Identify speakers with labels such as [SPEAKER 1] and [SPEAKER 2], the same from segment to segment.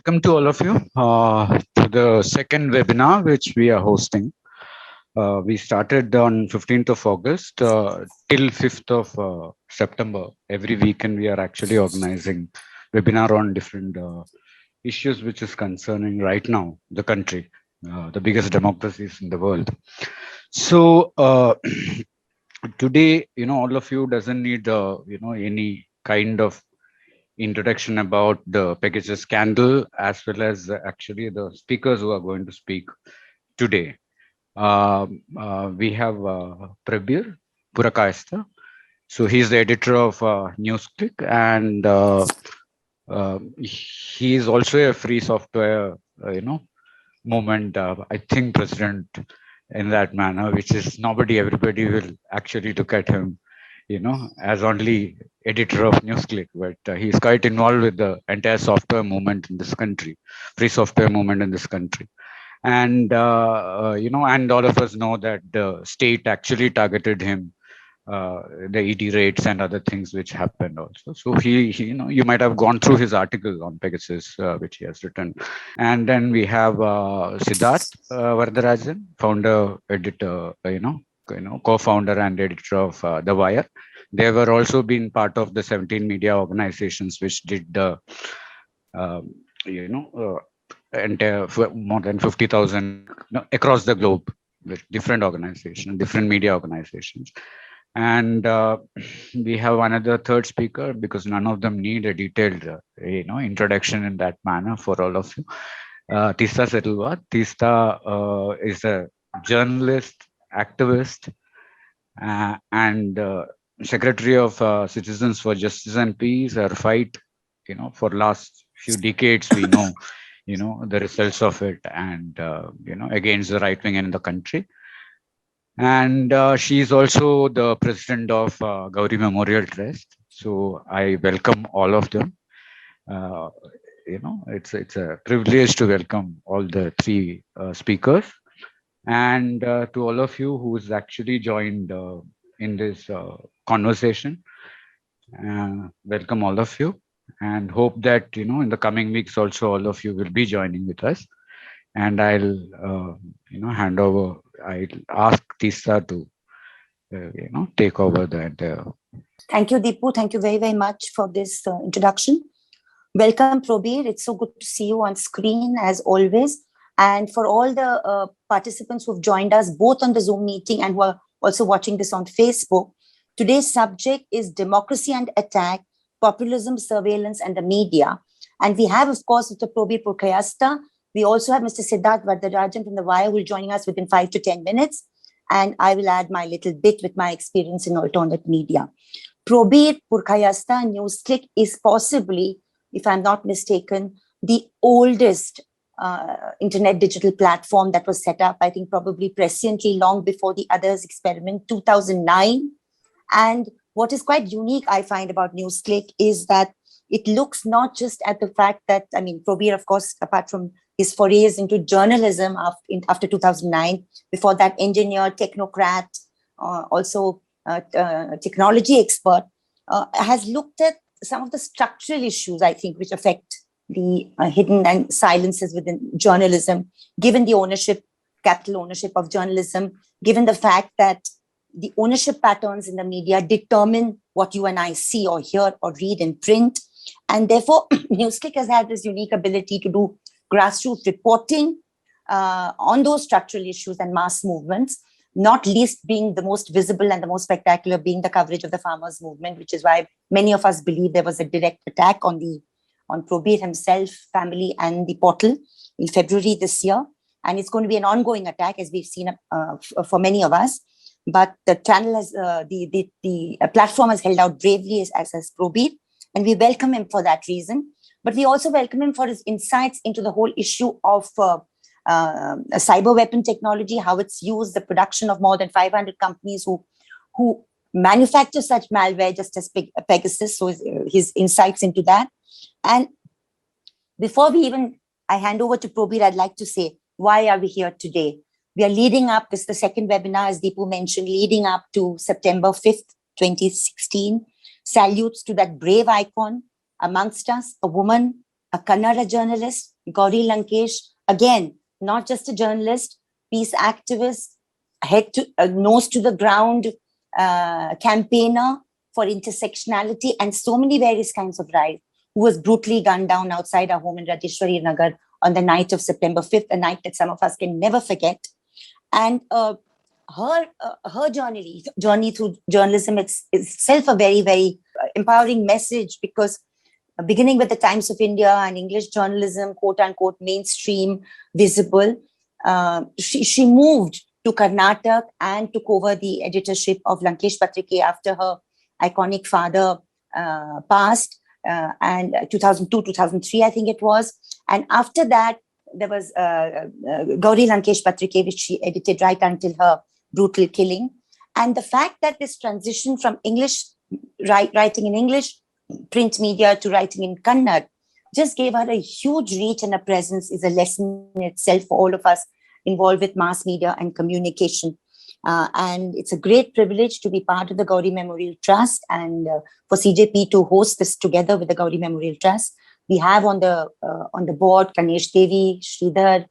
[SPEAKER 1] Welcome to all of you to the second webinar which we are hosting. We started on 15th of August till 5th of September. Every weekend we are actually organizing webinar on different issues which is concerning right now the country, the biggest democracies in the world. So today, all of you doesn't need any kind of introduction about the Pegasus scandal, as well as actually the speakers who are going to speak today. We have Prabir Purkayastha. So he's the editor of NewsClick, and he is also a free software, movement. I think president in that manner, which is everybody will actually look at him as only editor of NewsClick, but he's quite involved with the entire software movement in this country, free software movement in this country. And, and all of us know that the state actually targeted him, the ED raids and other things which happened also. So he you might have gone through his article on Pegasus, which he has written. And then we have Siddharth Varadarajan, founder, editor, co-founder and editor of The Wire. They were also been part of the 17 media organizations which did the, entire more than 50,000 across the globe with different organizations, different media organizations. And we have another third speaker because none of them need a detailed, introduction in that manner for all of you. Teesta Setalvad. Teesta is a journalist, activist, and Secretary of Citizens for Justice and Peace. Her fight, for last few decades, we know, the results of it, and against the right wing in the country. And she is also the president of Gauri Memorial Trust. So I welcome all of them. It's a privilege to welcome all the three speakers. And to all of you who is actually joined in this conversation, welcome all of you, and hope that in the coming weeks also all of you will be joining with us. And I'll hand over. I'll ask Teesta to take over the entire.
[SPEAKER 2] Thank you, Deepu. Thank you very, very much for this introduction. Welcome, Prabir. It's so good to see you on screen as always. And for all the participants who've joined us both on the Zoom meeting and who are also watching this on Facebook, today's subject is democracy and attack, populism, surveillance, and the media. And we have, of course, Mr. Prabir Purkayastha. We also have Mr. Siddharth Varadarajan from The Wire, who will join us within 5 to 10 minutes. And I will add my little bit with my experience in alternate media. Prabir Purkayastha NewsClick is possibly, if I'm not mistaken, the oldest internet digital platform that was set up, I think probably presciently long before the others experiment, 2009. And what is quite unique, I find, about NewsClick is that it looks not just at the fact that, Prabir, of course, apart from his forays into journalism after 2009, before that engineer, technocrat, also technology expert, has looked at some of the structural issues, I think, which affect the hidden and silences within journalism, given the ownership, capital ownership of journalism, given the fact that the ownership patterns in the media determine what you and I see or hear or read in print. And therefore, NewsClick has had this unique ability to do grassroots reporting on those structural issues and mass movements, not least being the most visible and the most spectacular being the coverage of the farmers' movement, which is why many of us believe there was a direct attack on Prabir himself, family, and the portal in February this year. And it's going to be an ongoing attack, as we've seen for many of us. But the channel has, the platform has held out bravely as Prabir, and we welcome him for that reason. But we also welcome him for his insights into the whole issue of cyber weapon technology, how it's used, the production of more than 500 companies who manufacture such malware, just as Pegasus. So his insights into that. And before I hand over to Prabir, I'd like to say, why are we here today? We are leading up, this is the second webinar, as Deepu mentioned, leading up to September 5th, 2016. Salutes to that brave icon amongst us, a woman, a Kannada journalist, Gauri Lankesh, again, not just a journalist, peace activist, nose to the ground campaigner for intersectionality and so many various kinds of rights, who was brutally gunned down outside our home in Rajeshwari Nagar on the night of September 5th, a night that some of us can never forget. And her journey through journalism, it's itself a very, very empowering message, because beginning with the Times of India and English journalism, quote unquote, mainstream, visible, she moved to Karnataka and took over the editorship of Lankesh Patrike after her iconic father passed, and 2002, 2003, I think it was. And after that, there was Gauri Lankesh Patrike, which she edited right until her brutal killing. And the fact that this transition from English, writing in English, print media, to writing in Kannada just gave her a huge reach and a presence is a lesson in itself for all of us involved with mass media and communication. And it's a great privilege to be part of the Gauri Memorial Trust, and for CJP to host this together with the Gauri Memorial Trust. We have on the board Ganesh Devi, Sridhar,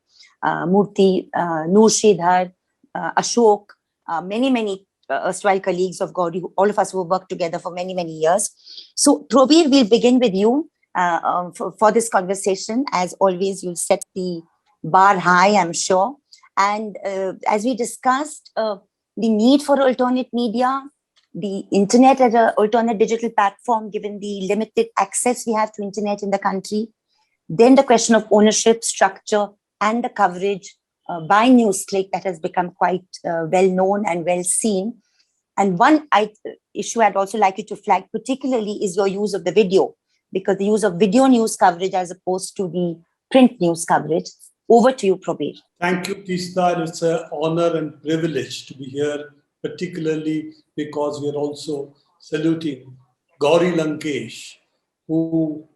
[SPEAKER 2] Murthy, Noor Sridhar, Ashok, many erstwhile colleagues of Gauri, all of us who have worked together for many, many years. So, Prabir, we'll begin with you for this conversation. As always, you'll set the bar high, I'm sure. And as we discussed, the need for alternate media, the internet as an alternate digital platform, given the limited access we have to internet in the country, then the question of ownership, structure, and the coverage by NewsClick that has become quite well known and well seen. And one issue I'd also like you to flag particularly is your use of the video, because the use of video news coverage as opposed to the print news coverage. Over to you, Prabir.
[SPEAKER 3] Thank you, Teesta. It's an honor and privilege to be here, particularly because we are also saluting Gauri Lankesh, who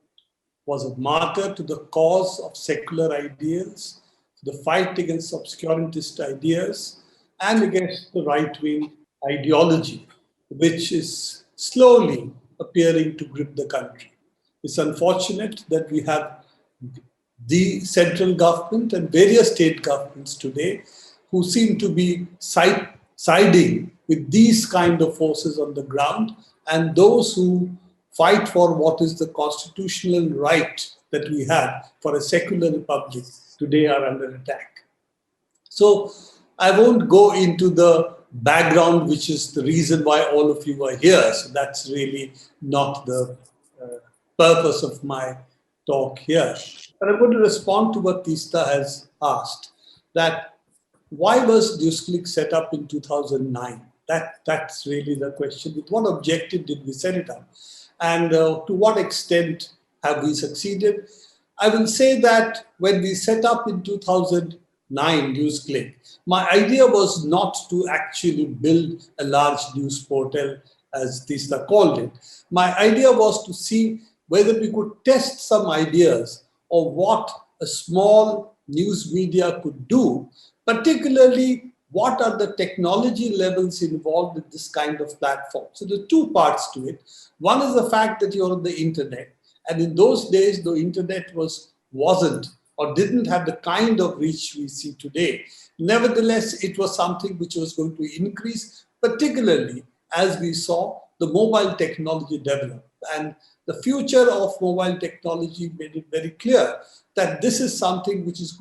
[SPEAKER 3] was a martyr to the cause of secular ideals, the fight against obscurantist ideas, and against the right-wing ideology, which is slowly appearing to grip the country. It's unfortunate that we have the central government and various state governments today who seem to be siding with these kind of forces on the ground, and those who fight for what is the constitutional right that we have for a secular republic today are under attack. So I won't go into the background, which is the reason why all of you are here. So that's really not the purpose of my talk here. But I'm going to respond to what Teesta has asked, that why was NewsClick set up in 2009? That's really the question. With what objective did we set it up? And to what extent have we succeeded? I will say that when we set up in 2009 NewsClick, my idea was not to actually build a large news portal, as Teesta called it. My idea was to see whether we could test some ideas of what a small news media could do, particularly what are the technology levels involved with this kind of platform. So there are two parts to it. One is the fact that you're on the internet, and in those days the internet wasn't or didn't have the kind of reach we see today. Nevertheless, it was something which was going to increase, particularly as we saw the mobile technology develop. And the future of mobile technology made it very clear that this is something which is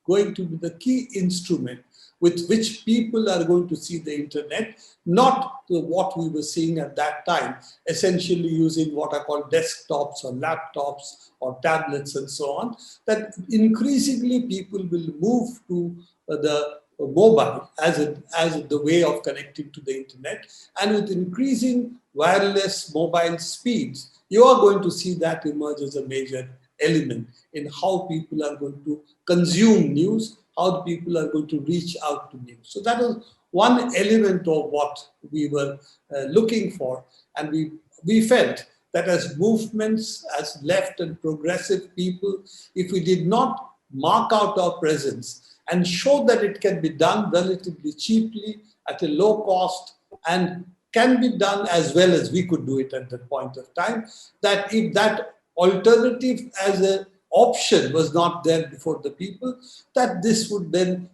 [SPEAKER 3] going to be the key instrument with which people are going to see the internet, not what we were seeing at that time, essentially using what are called desktops or laptops or tablets and so on, that increasingly people will move to the mobile as the way of connecting to the internet. And with increasing wireless mobile speeds, you are going to see that emerge as a major element in how people are going to consume news, how people are going to reach out to news. So that was one element of what we were looking for. And we felt that as movements, as left and progressive people, if we did not mark out our presence and show that it can be done relatively cheaply at a low cost and can be done as well as we could do it at that point of time, that if that alternative as a option was not there before the people, that this would then,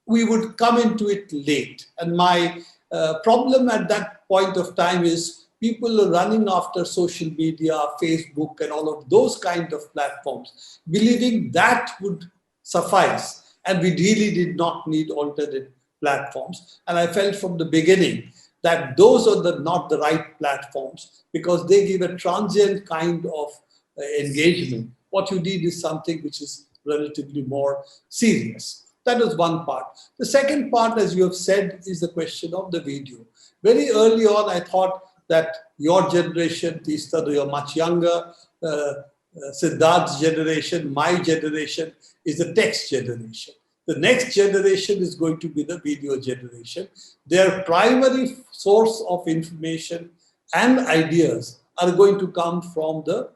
[SPEAKER 3] we would come into it late. And my problem at that point of time is people are running after social media, Facebook, and all of those kind of platforms, believing that would suffice. And we really did not need alternate platforms. And I felt from the beginning that those are not the right platforms, because they give a transient kind of engagement. What you need is something which is relatively more serious. That was one part. The second part, as you have said, is the question of the video. Very early on, I thought that your generation, Teesta, though you're much younger, Siddharth's generation, my generation, is the text generation. The next generation is going to be the video generation. Their primary source of information and ideas are going to come from the,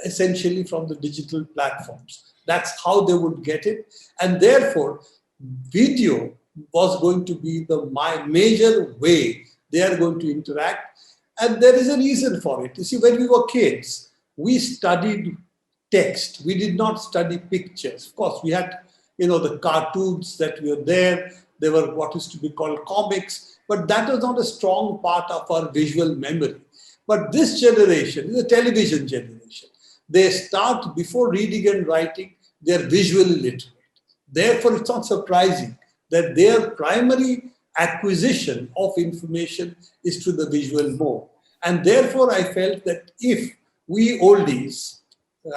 [SPEAKER 3] essentially from the digital platforms. That's how they would get it. And therefore, video was going to be the major way they are going to interact. And there is a reason for it. You see, when we were kids, we studied text. We did not study pictures. Of course, we had, the cartoons that were there. They were what is to be called comics. But that was not a strong part of our visual memory. But this generation is a television generation. They start, before reading and writing, they're visually literate. Therefore, it's not surprising that their primary acquisition of information is through the visual mode. And therefore, I felt that if we oldies,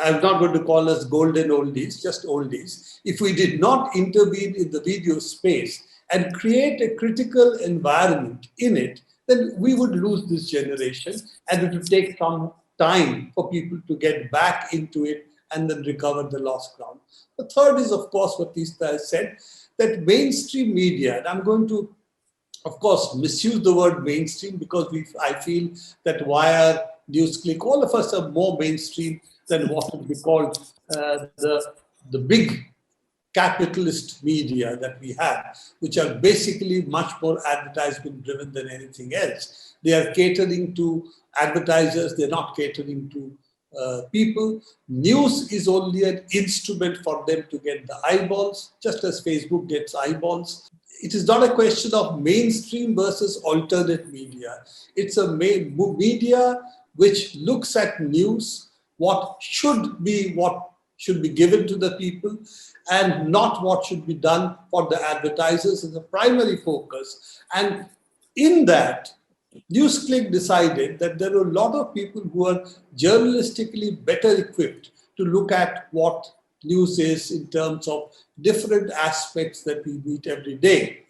[SPEAKER 3] I'm not going to call us golden oldies, just oldies, if we did not intervene in the video space and create a critical environment in it, then we would lose this generation, and it would take some time for people to get back into it and then recover the lost ground. The third is, of course, what Teesta has said, that mainstream media, and I'm going to, of course, misuse the word mainstream, because I feel that Wire, NewsClick, all of us are more mainstream than what would be called the big capitalist media that we have, which are basically much more advertisement driven than anything else. They are catering to advertisers, they're not catering to people. News is only an instrument for them to get the eyeballs, just as Facebook gets eyeballs. It is not a question of mainstream versus alternate media. It's a media which looks at news, what should be given to the people, and not what should be done for the advertisers as a primary focus. And in that, NewsClick decided that there are a lot of people who are journalistically better equipped to look at what news is in terms of different aspects that we meet every day.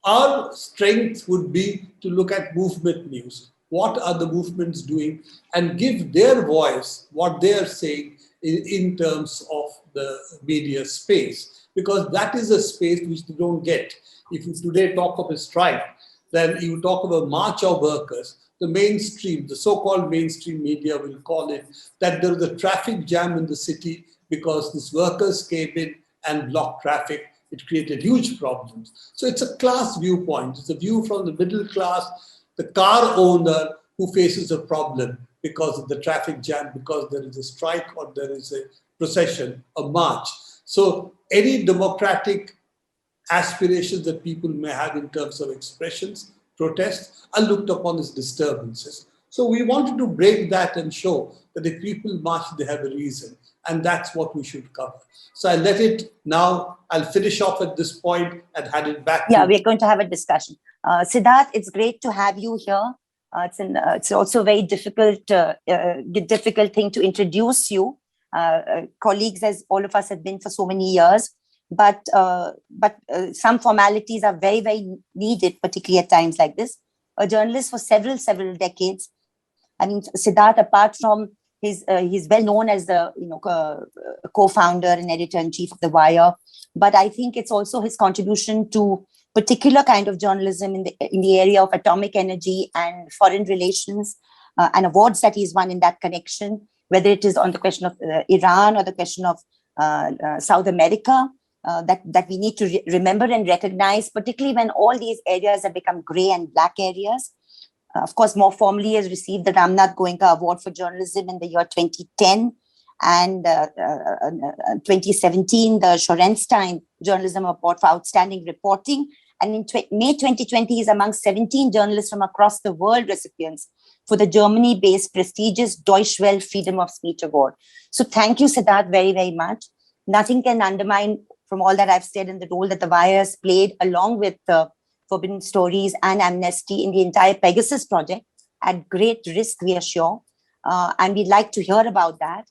[SPEAKER 3] Our strength would be to look at movement news. What are the movements doing, and give their voice, what they are saying in terms of the media space, because that is a space which they don't get. If you today talk of a strike, then you talk of a march of workers, the mainstream, the so-called mainstream media will call it that there was a traffic jam in the city because these workers came in and blocked traffic. It created huge problems. So it's a class viewpoint. It's a view from the middle class, the car owner who faces a problem because of the traffic jam, because there is a strike or there is a procession, a march. So any democratic aspirations that people may have in terms of expressions, protests, are looked upon as disturbances. So we wanted to break that and show that if people march, they have a reason. And that's what we should cover. So I let it now, I'll finish off at this point and hand it back to
[SPEAKER 2] you. We're going to have a discussion. Siddharth, it's great to have you here. It's also a very difficult thing to introduce you. Colleagues, as all of us have been for so many years, but some formalities are very, very needed, particularly at times like this. A journalist for several decades. I mean, Siddharth, apart from he's well known as the co-founder and editor-in-chief of The Wire, but I think it's also his contribution to particular kind of journalism in the area of atomic energy and foreign relations, and awards that he's won in that connection, whether it is on the question of Iran or the question of South America, that we need to remember and recognize, particularly when all these areas have become grey and black areas. Of course, more formally has received the Ramnath Goenka Award for Journalism in the year 2010. And 2017, the Shorenstein Journalism Award for Outstanding Reporting. And in May 2020, he's among 17 journalists from across the world recipients for the Germany-based prestigious Deutsche Welle Freedom of Speech Award. So thank you, Siddharth, very, very much. Nothing can undermine from all that I've said and the role that the Wire has played along with Forbidden Stories and Amnesty in the entire Pegasus project at great risk, we are sure. And we'd like to hear about that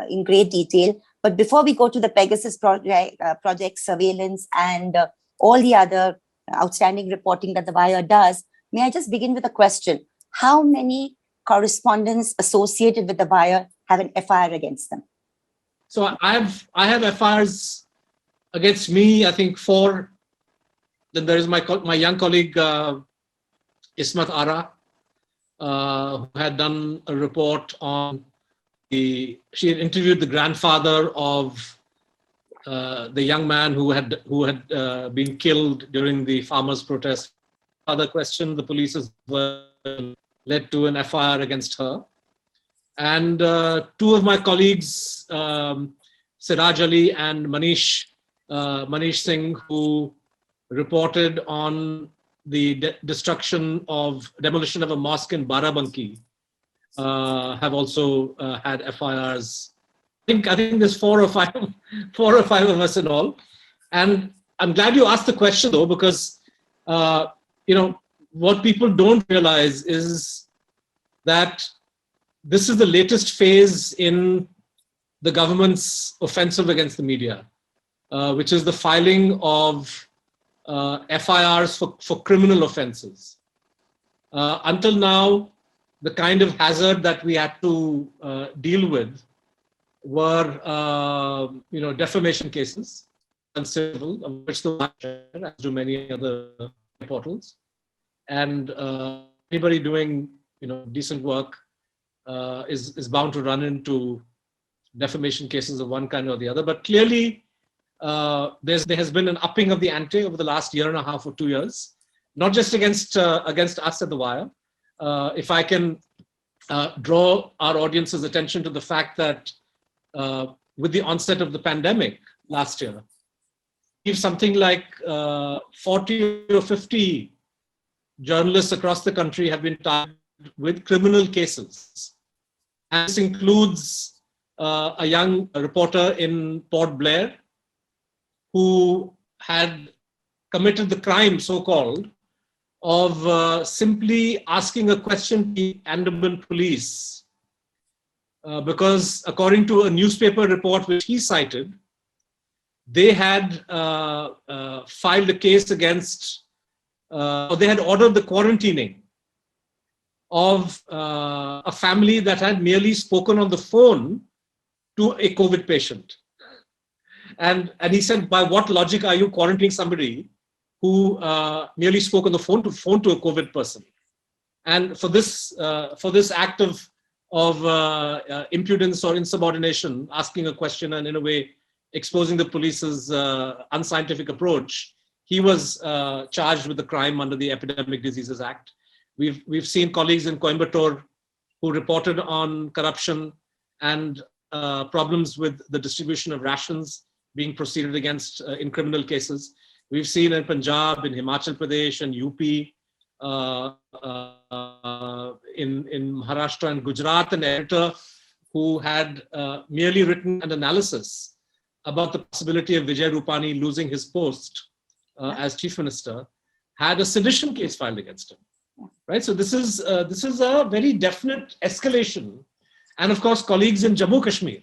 [SPEAKER 2] in great detail. But before we go to the Pegasus project surveillance and all the other outstanding reporting that the Wire does, may I just begin with a question? How many correspondents associated with the Wire have an FIR against them?
[SPEAKER 4] So I have FIRs against me, I think 4. Then there is my young colleague, Ismat Ara, who had done a report on she had interviewed the grandfather of the young man who had been killed during the farmers' protest. Other question, the police were led to an FIR against her. And 2 of my colleagues, Siraj Ali and Manish Singh, who reported on the demolition of a mosque in Barabanki, have also had FIRs. I think there's 4 or 5 of us in all. And I'm glad you asked the question though, because what people don't realize is that this is the latest phase in the government's offensive against the media, which is the filing of FIRs for criminal offenses. Until now, the kind of hazard that we had to deal with were, defamation cases and civil, of which the Wire, as do many other portals, and anybody doing decent work is bound to run into defamation cases of one kind or the other. But clearly, there has been an upping of the ante over the last 1.5 or 2 years, not just against us at the Wire. If I can draw our audience's attention to the fact that with the onset of the pandemic last year, if something like 40 or 50 journalists across the country have been targeted with criminal cases. And this includes a young reporter in Port Blair who had committed the crime, so-called, of simply asking a question to the Andaman police. Because according to a newspaper report which he cited, they had filed a case against, or they had ordered the quarantining of a family that had merely spoken on the phone to a COVID patient. And he said, by what logic are you quarantining somebody who merely spoke on the phone to a COVID person? And for this act of impudence or insubordination, asking a question and in a way exposing the police's unscientific approach, he was charged with the crime under the Epidemic Diseases Act. We've seen colleagues in Coimbatore who reported on corruption and problems with the distribution of rations being proceeded against in criminal cases. We've seen in Punjab, in Himachal Pradesh and UP, in Maharashtra and Gujarat, an editor who had merely written an analysis about the possibility of Vijay Rupani losing his post as chief minister, had a sedition case filed against him. Right, so this is a very definite escalation, and of course, colleagues in Jammu Kashmir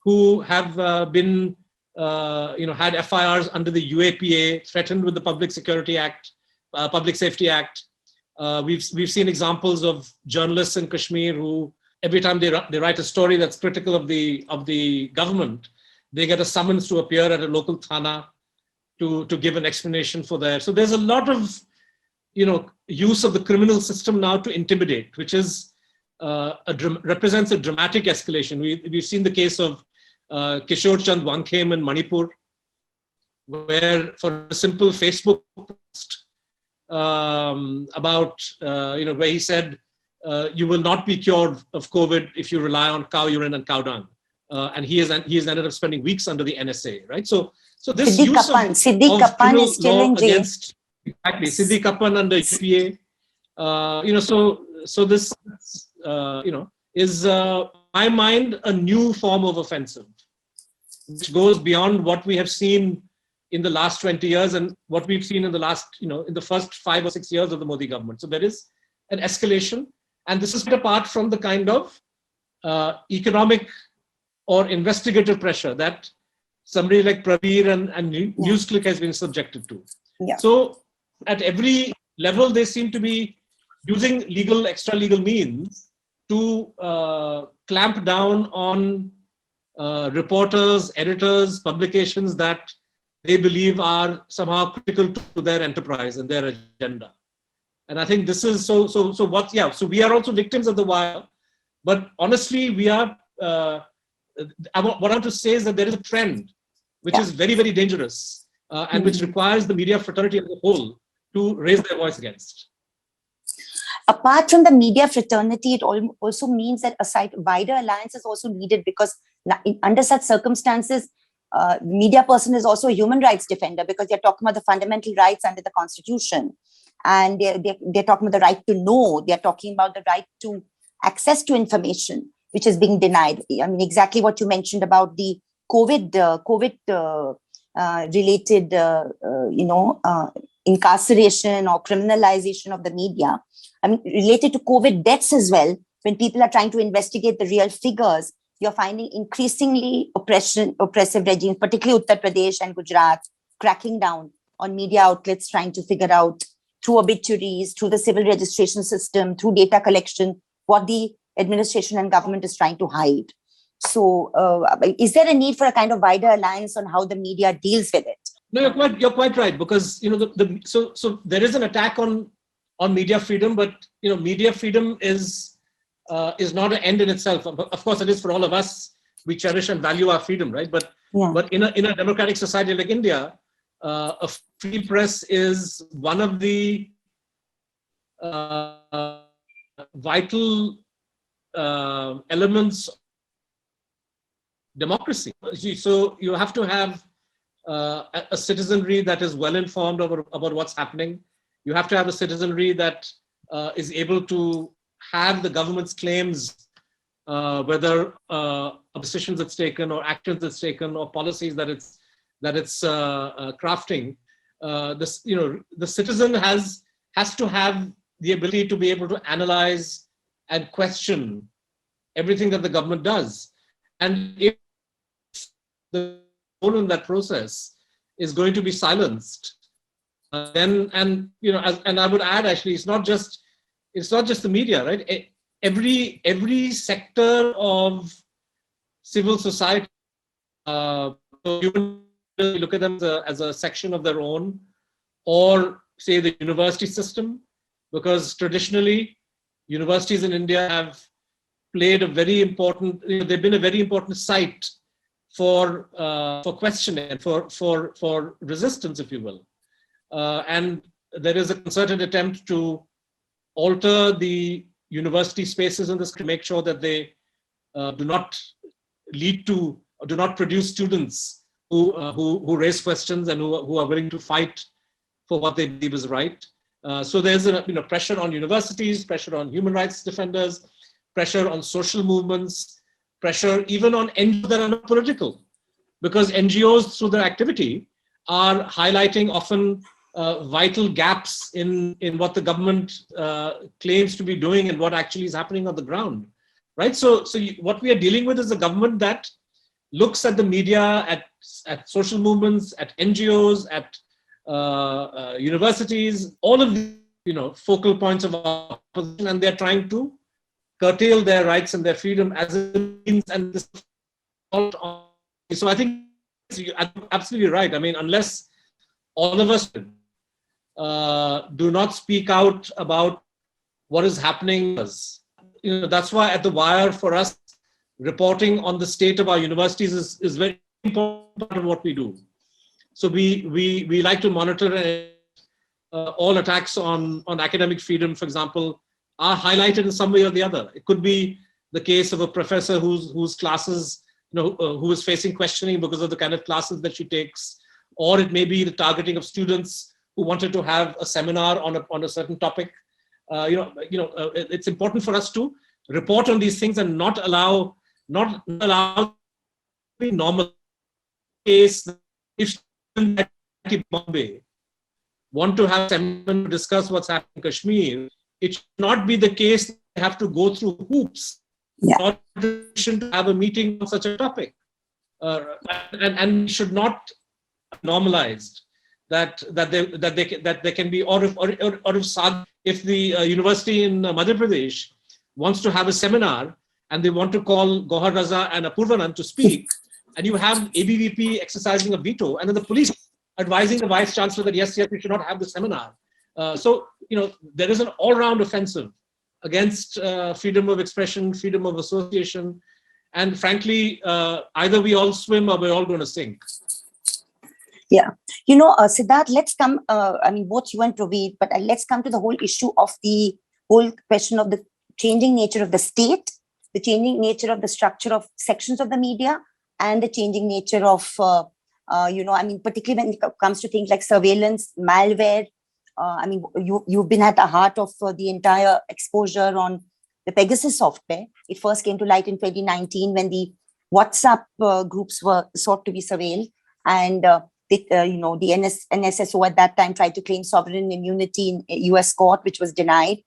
[SPEAKER 4] who have been, had FIRs under the UAPA, threatened with the Public Security Act, Public Safety Act. We've seen examples of journalists in Kashmir who, every time they write a story that's critical of the government, they get a summons to appear at a local thana to give an explanation for their. So there's a lot of use of the criminal system now to intimidate, which is represents a dramatic escalation. We've seen the case of Kishore Chand Wangkhem in Manipur, where for a simple Facebook post about, where he said, you will not be cured of COVID if you rely on cow urine and cow dung. and he has ended up spending weeks under the NSA, right? So this
[SPEAKER 2] Siddiq
[SPEAKER 4] use
[SPEAKER 2] Kappan.
[SPEAKER 4] of
[SPEAKER 2] Siddiq Kappan
[SPEAKER 4] criminal
[SPEAKER 2] is still
[SPEAKER 4] law
[SPEAKER 2] in jail.
[SPEAKER 4] against exactly Siddiq Kappan under UPA, so this is my mind a new form of offensive, which goes beyond what we have seen in the last 20 years and what we've seen in the last, in the first 5 or 6 years of the Modi government. So there is an escalation, and this is apart from the kind of economic or investigative pressure that somebody like Prabir and NewsClick has been subjected to.
[SPEAKER 2] Yeah.
[SPEAKER 4] So at every level, they seem to be using legal, extra legal means to clamp down on reporters, editors, publications that they believe are somehow critical to their enterprise and their agenda. And I think this is so we are also victims of the wire, but honestly, we are, what I want to say is that there is a trend which is very, very dangerous and which requires the media fraternity as a whole to raise their voice against.
[SPEAKER 2] Apart from the media fraternity, it also means that a wider alliance is also needed, because under such circumstances, media person is also a human rights defender, because they're talking about the fundamental rights under the Constitution. And they're talking about the right to know. They're talking about the right to access to information, which is being denied. I mean, exactly what you mentioned about the COVID related, incarceration or criminalization of the media. I mean, related to COVID deaths as well, when people are trying to investigate the real figures, you're finding increasingly oppressive regimes, particularly Uttar Pradesh and Gujarat, cracking down on media outlets, trying to figure out through obituaries, through the civil registration system, through data collection, what the administration and government is trying to hide. So is there a need for a kind of wider alliance on how the media deals with it?
[SPEAKER 4] No, you're quite right, because so there is an attack on media freedom, but media freedom is not an end in itself. Of course, it is for all of us. We cherish and value our freedom, right? But in a democratic society like India, a free press is one of the vital elements of democracy. So you have to have a citizenry that is well informed about what's happening. You have to have a citizenry that is able to have the government's claims, whether decisions it's taken or actions it's taken or policies that it's crafting. The citizen has to have the ability to be able to analyze and question everything that the government does. And if the role in that process is going to be silenced, then and I would add, actually, it's not just the media, right? Every sector of civil society, you look at them as a section of their own, or say the university system, because traditionally universities in India have played a very important, they've been a very important site for questioning, for resistance, if you will. And there is a concerted attempt to alter the university spaces in this to make sure that they do not lead to, or do not produce students who raise questions and who are willing to fight for what they believe is right. So there's a pressure on universities, pressure on human rights defenders, pressure on social movements, pressure even on NGOs that are not political, because NGOs through their activity are highlighting often vital gaps in what the government claims to be doing and what actually is happening on the ground, right? So what we are dealing with is a government that looks at the media, at social movements, at NGOs, at universities, all of the focal points of opposition, and they're trying to curtail their rights and their freedom as it means. And this, so I think you're absolutely right. I mean, unless all of us do not speak out about what is happening, that's why at The Wire, for us, reporting on the state of our universities is very important part of what we do. So we like to monitor all attacks on academic freedom, for example, are highlighted in some way or the other. It could be the case of a professor whose classes who is facing questioning because of the kind of classes that she takes, or it may be the targeting of students who wanted to have a seminar on a certain topic. It's important for us to report on these things and not allow the normal case. If Bombay want to have a seminar to discuss what's happening in Kashmir, it should not be the case they have to go through hoops in order to have a meeting on such a topic, and should not normalized that they can be, or if the university in Madhya Pradesh wants to have a seminar and they want to call Gohar Raza and Apurvanand to speak, and you have ABVP exercising a veto, and then the police advising the vice chancellor that yes, we should not have the seminar. So there is an all-round offensive against freedom of expression, freedom of association, and frankly, either we all swim or we're all going to sink.
[SPEAKER 2] Yeah. Siddharth, let's come, both you and Prabir, but let's come to the whole issue of the whole question of the changing nature of the state, the changing nature of the structure of sections of the media, and the changing nature of, particularly when it comes to things like surveillance, malware. You've been at the heart of the entire exposure on the Pegasus software. It first came to light in 2019 when the WhatsApp groups were sought to be surveilled, and the NSSO at that time tried to claim sovereign immunity in a US court, which was denied.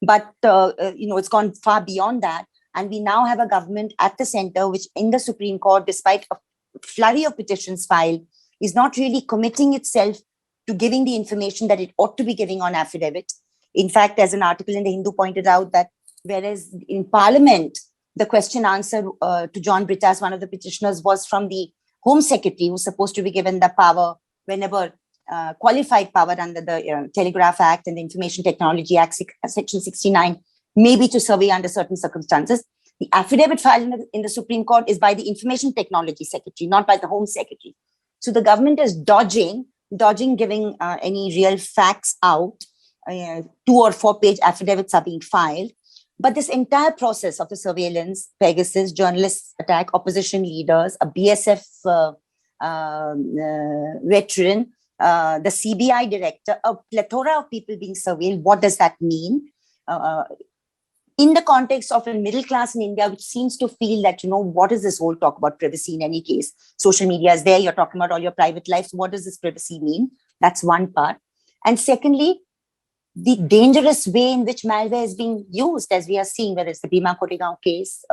[SPEAKER 2] But, it's gone far beyond that. And we now have a government at the center, which in the Supreme Court, despite a flurry of petitions filed, is not really committing itself to giving the information that it ought to be giving on affidavit. In fact, as an article in the Hindu pointed out, that whereas in Parliament, the question answer to John Brittas, one of the petitioners, was from the Home Secretary, who's supposed to be given the power whenever qualified power under the Telegraph Act and the Information Technology Act, Section 69, maybe to survey under certain circumstances. The affidavit filed in the Supreme Court is by the Information Technology Secretary, not by the Home Secretary. So the government is dodging giving any real facts out. 2 or 4 page affidavits are being filed. But this entire process of the surveillance, Pegasus, journalists attack, opposition leaders, a BSF veteran, the CBI director, a plethora of people being surveilled. What does that mean? In the context of a middle class in India, which seems to feel that, what is this whole talk about privacy in any case? Social media is there, you're talking about all your private lives. What does this privacy mean? That's one part. And secondly, the dangerous way in which malware is being used, as we are seeing, whether it's the Bhima Koregaon case.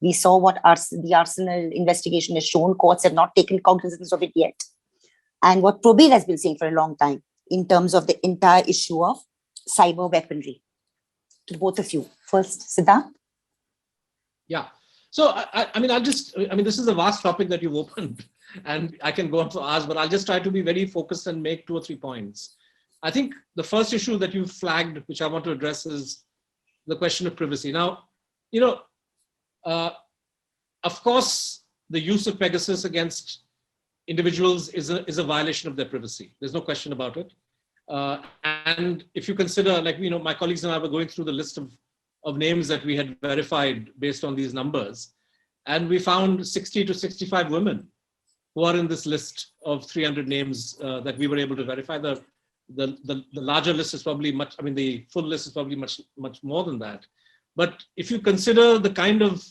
[SPEAKER 2] We saw what the Arsenal investigation has shown. Courts have not taken cognizance of it yet. And what Prabir has been saying for a long time in terms of the entire issue of cyber weaponry. To both of you. First, Siddharth.
[SPEAKER 4] Yeah. So, this is a vast topic that you've opened, and I can go on for hours, but I'll just try to be very focused and make 2 or 3 points. I think the first issue that you flagged, which I want to address, is the question of privacy. Now, of course, the use of Pegasus against individuals is a violation of their privacy. There's no question about it. And if you consider, my colleagues and I were going through the list of names that we had verified based on these numbers, and we found 60 to 65 women who are in this list of 300 names that we were able to verify. The larger list is probably the full list is probably much more than that. But if you consider the kind of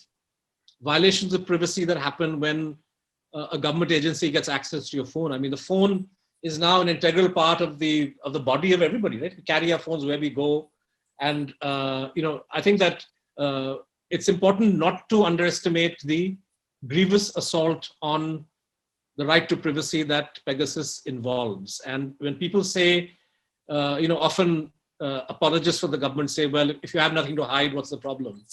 [SPEAKER 4] violations of privacy that happen when a government agency gets access to your phone, the phone is now an integral part of the body of everybody, right? We carry our phones where we go. And, I think that it's important not to underestimate the grievous assault on the right to privacy that Pegasus involves. And when people say, often apologists for the government say, well, if you have nothing to hide, what's the problem?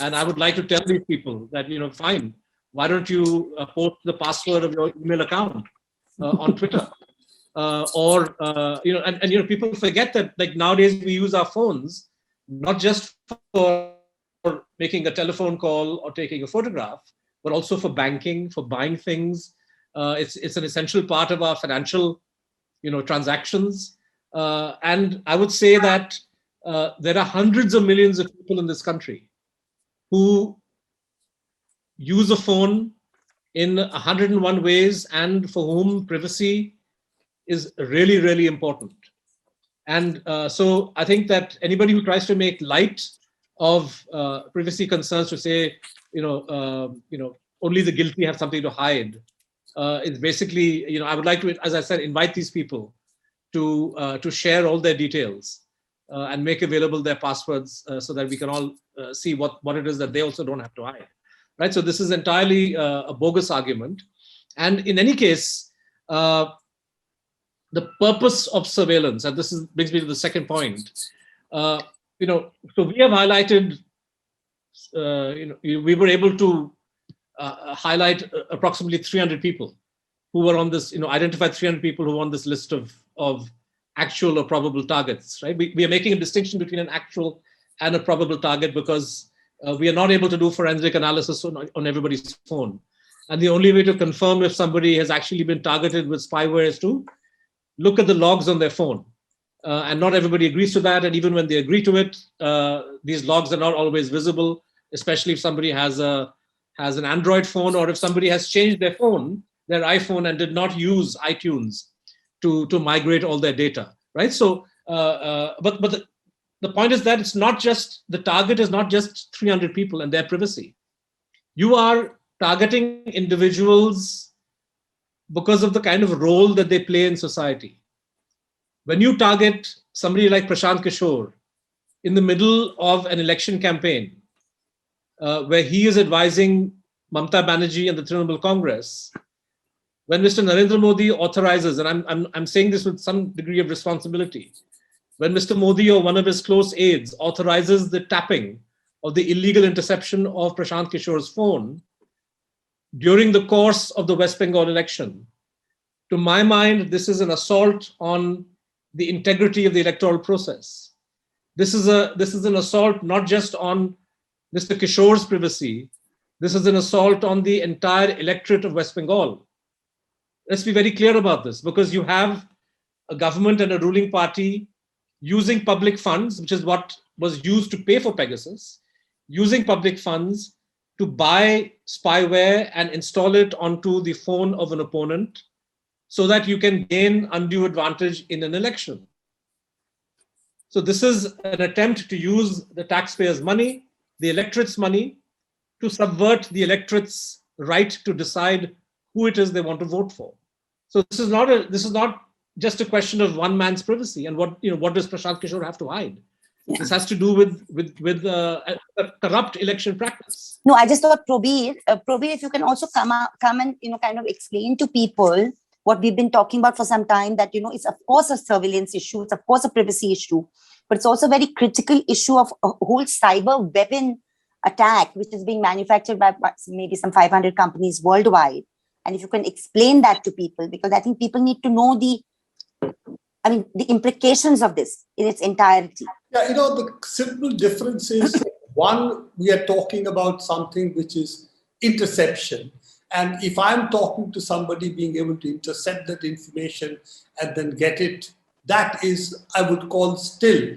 [SPEAKER 4] And I would like to tell these people that, fine, why don't you post the password of your email account on Twitter? People forget that nowadays we use our phones not just for making a telephone call or taking a photograph, but also for banking, for buying things. It's an essential part of our financial, transactions. And I would say that there are hundreds of millions of people in this country who use a phone in 101 ways and for whom privacy is really, really important. And so I think that anybody who tries to make light of privacy concerns to say, only the guilty have something to hide, is basically, I would like to, as I said, invite these people to share all their details and make available their passwords so that we can all see what it is that they also don't have to hide. Right? So this is entirely a bogus argument. And in any case, the purpose of surveillance, and this brings me to the second point. So we have highlighted, we were able to highlight approximately 300 people who were on this, identified 300 people who were on this list of actual or probable targets, right? We are making a distinction between an actual and a probable target because we are not able to do forensic analysis on everybody's phone. And the only way to confirm if somebody has actually been targeted with spyware is to look at the logs on their phone. And not everybody agrees to that. And even when they agree to it, these logs are not always visible, especially if somebody has an Android phone, or if somebody has changed their iPhone, and did not use iTunes to migrate all their data, right? So, but the point is that it's not just, the target is not just 300 people and their privacy. You are targeting individuals because of the kind of role that they play in society. When you target somebody like Prashant Kishore in the middle of an election campaign, where he is advising Mamata Banerjee and the Trinamool Congress, when Mr. Narendra Modi authorizes, and I'm saying this with some degree of responsibility, when Mr. Modi or one of his close aides authorizes the tapping of the illegal interception of Prashant Kishore's phone during the course of the West Bengal election, to my mind, this is an assault on the integrity of the electoral process. This is an assault not just on Mr. Kishore's privacy, this is an assault on the entire electorate of West Bengal. Let's be very clear about this, because you have a government and a ruling party using public funds, which is what was used to pay for Pegasus, using public funds to buy spyware and install it onto the phone of an opponent so that you can gain undue advantage in an election. So this is an attempt to use the taxpayers' money, the electorate's money, to subvert the electorate's right to decide who it is they want to vote for. So this is not just a question of one man's privacy and what does Prashant Kishore have to hide. Yeah. This has to do with a corrupt election practice.
[SPEAKER 2] No, I just thought, Prabir, if you can also come and kind of explain to people what we've been talking about for some time, that it's of course a surveillance issue, it's of course a privacy issue, but it's also a very critical issue of a whole cyber weapon attack, which is being manufactured by maybe some 500 companies worldwide. And if you can explain that to people, because I think people need to know the implications of this in its entirety.
[SPEAKER 3] Yeah, the simple difference is, one, we are talking about something which is interception. And if I'm talking to somebody being able to intercept that information and then get it, that is, I would call, still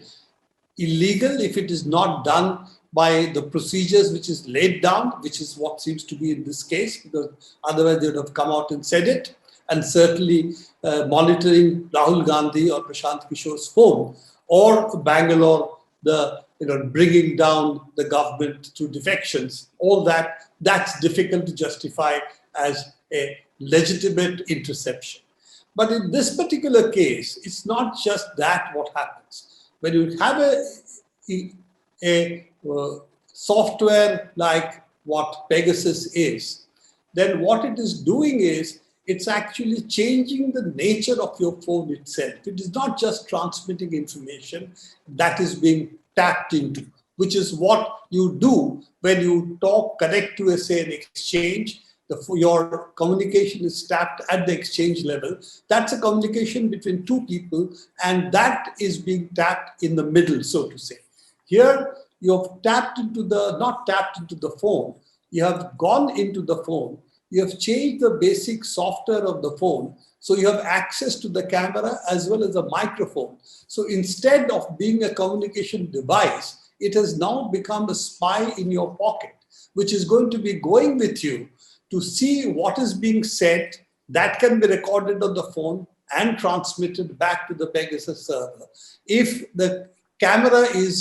[SPEAKER 3] illegal if it is not done by the procedures which is laid down, which is what seems to be in this case, because otherwise they would have come out and said it. And certainly monitoring Rahul Gandhi or Prashant Kishore's phone, or Bangalore, bringing down the government through defections, all that's difficult to justify as a legitimate interception. But in this particular case, it's not just that what happens. When you have a software like what Pegasus is, then what it is doing is it's actually changing the nature of your phone itself. It is not just transmitting information that is being tapped into, which is what you do when you connect to an exchange. Your communication is tapped at the exchange level. That's a communication between two people, and that is being tapped in the middle, so to say. Here, you have not tapped into the phone. You have gone into the phone. You have changed the basic software of the phone. So you have access to the camera as well as a microphone. So instead of being a communication device, it has now become a spy in your pocket, which is going to be going with you to see what is being said. That can be recorded on the phone and transmitted back to the Pegasus server. If the camera is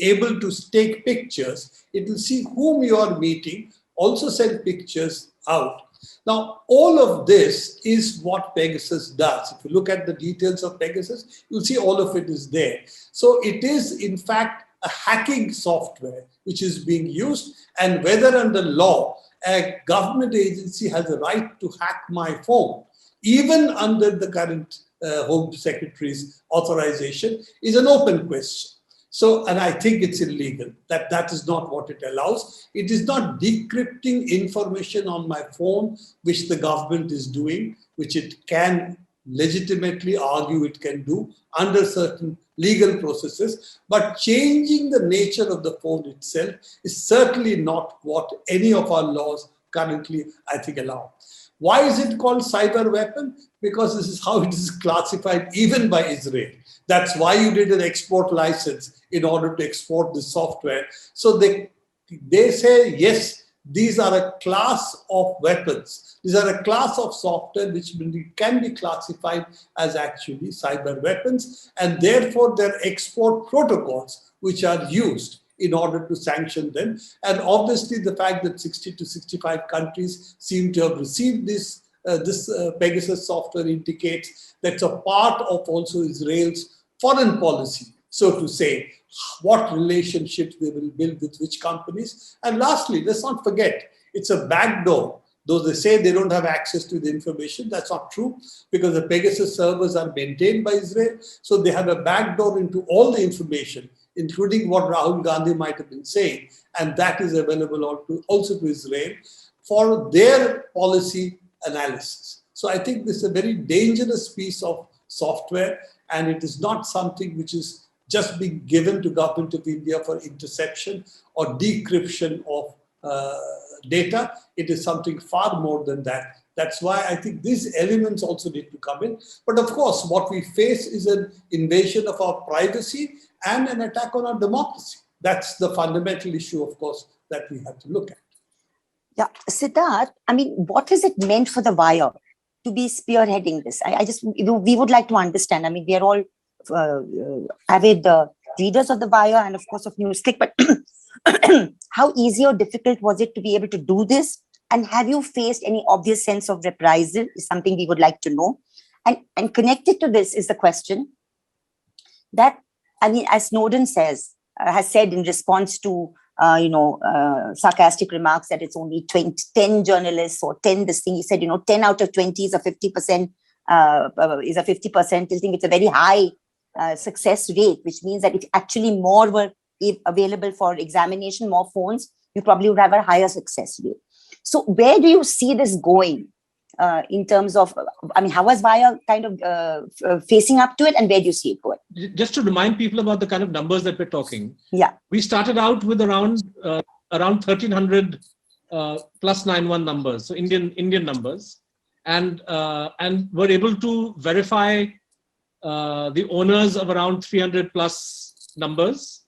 [SPEAKER 3] able to take pictures, it will see whom you are meeting, also send pictures out. Now, all of this is what Pegasus does. If you look at the details of Pegasus, you'll see all of it is there. So it is, in fact, a hacking software which is being used, and whether under law a government agency has a right to hack my phone, even under the current Home Secretary's authorization, is an open question. So, and I think it's illegal. That is not what it allows. It is not decrypting information on my phone, which the government is doing, which it can legitimately argue it can do under certain legal processes. But changing the nature of the phone itself is certainly not what any of our laws currently, I think, allow. Why is it called cyber weapon? Because this is how it is classified even by Israel. That's why you did an export license in order to export the software. So they say, yes, these are a class of weapons. These are a class of software which can be classified as actually cyber weapons, and therefore there are export protocols which are used in order to sanction them. And obviously the fact that 60 to 65 countries seem to have received this Pegasus software indicates that's a part of also Israel's foreign policy, so to say, what relationships they will build with which companies. And lastly, let's not forget, it's a backdoor. Though they say they don't have access to the information, that's not true, because the Pegasus servers are maintained by Israel. So they have a backdoor into all the information, including what Rahul Gandhi might have been saying. And that is available also to Israel for their policy analysis. So I think this is a very dangerous piece of software, and it is not something which is just being given to government of India for interception or decryption of data. It is something far more than that. That's why I think these elements also need to come in. But of course, what we face is an invasion of our privacy and an attack on our democracy. That's the fundamental issue, of course, that we have to look at.
[SPEAKER 2] Yeah, Siddharth, I mean, what is it meant for the wire to be spearheading this? We would like to understand. I mean, we are all avid readers of the wire and of course of NewsClick, but how easy or difficult was it to be able to do this? And have you faced any obvious sense of reprisal is something we would like to know. And connected to this is the question that, I mean, as Snowden has said in response to sarcastic remarks that it's only 10 journalists or 10 this thing. He said, 10 out of 20 is a 50%, I think it's a very high success rate, which means that if actually more were available for examination, more phones, you probably would have a higher success rate. So where do you see this going in terms of, I mean, how is Wire kind of facing up to it, and where do you see it going?
[SPEAKER 4] Just to remind people about the kind of numbers that we're talking.
[SPEAKER 2] Yeah.
[SPEAKER 4] We started out with around 1,300 plus 91 numbers, so Indian numbers, and were able to verify the owners of around 300 plus numbers.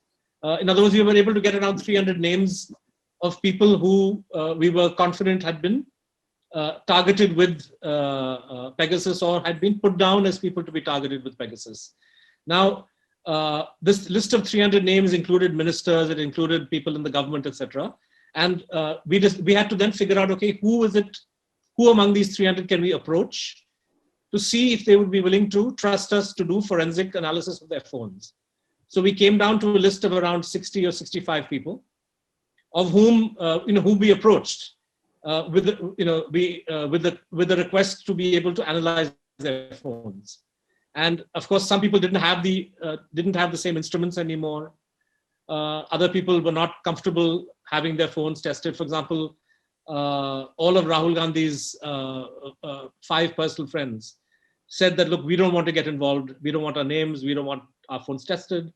[SPEAKER 4] In other words, we were able to get around 300 names of people who we were confident had been targeted with Pegasus or had been put down as people to be targeted with Pegasus. Now, this list of 300 names included ministers, it included people in the government, etc. And we had to then figure out, okay, who among these 300 can we approach to see if they would be willing to trust us to do forensic analysis of their phones. So we came down to a list of around 60 or 65 people, of whom who we approached with the request to be able to analyze their phones. And of course, some people didn't have the same instruments anymore. Other people were not comfortable having their phones tested. For example, all of Rahul Gandhi's 5 personal friends said that, look, we don't want to get involved. We don't want our names. We don't want our phones tested,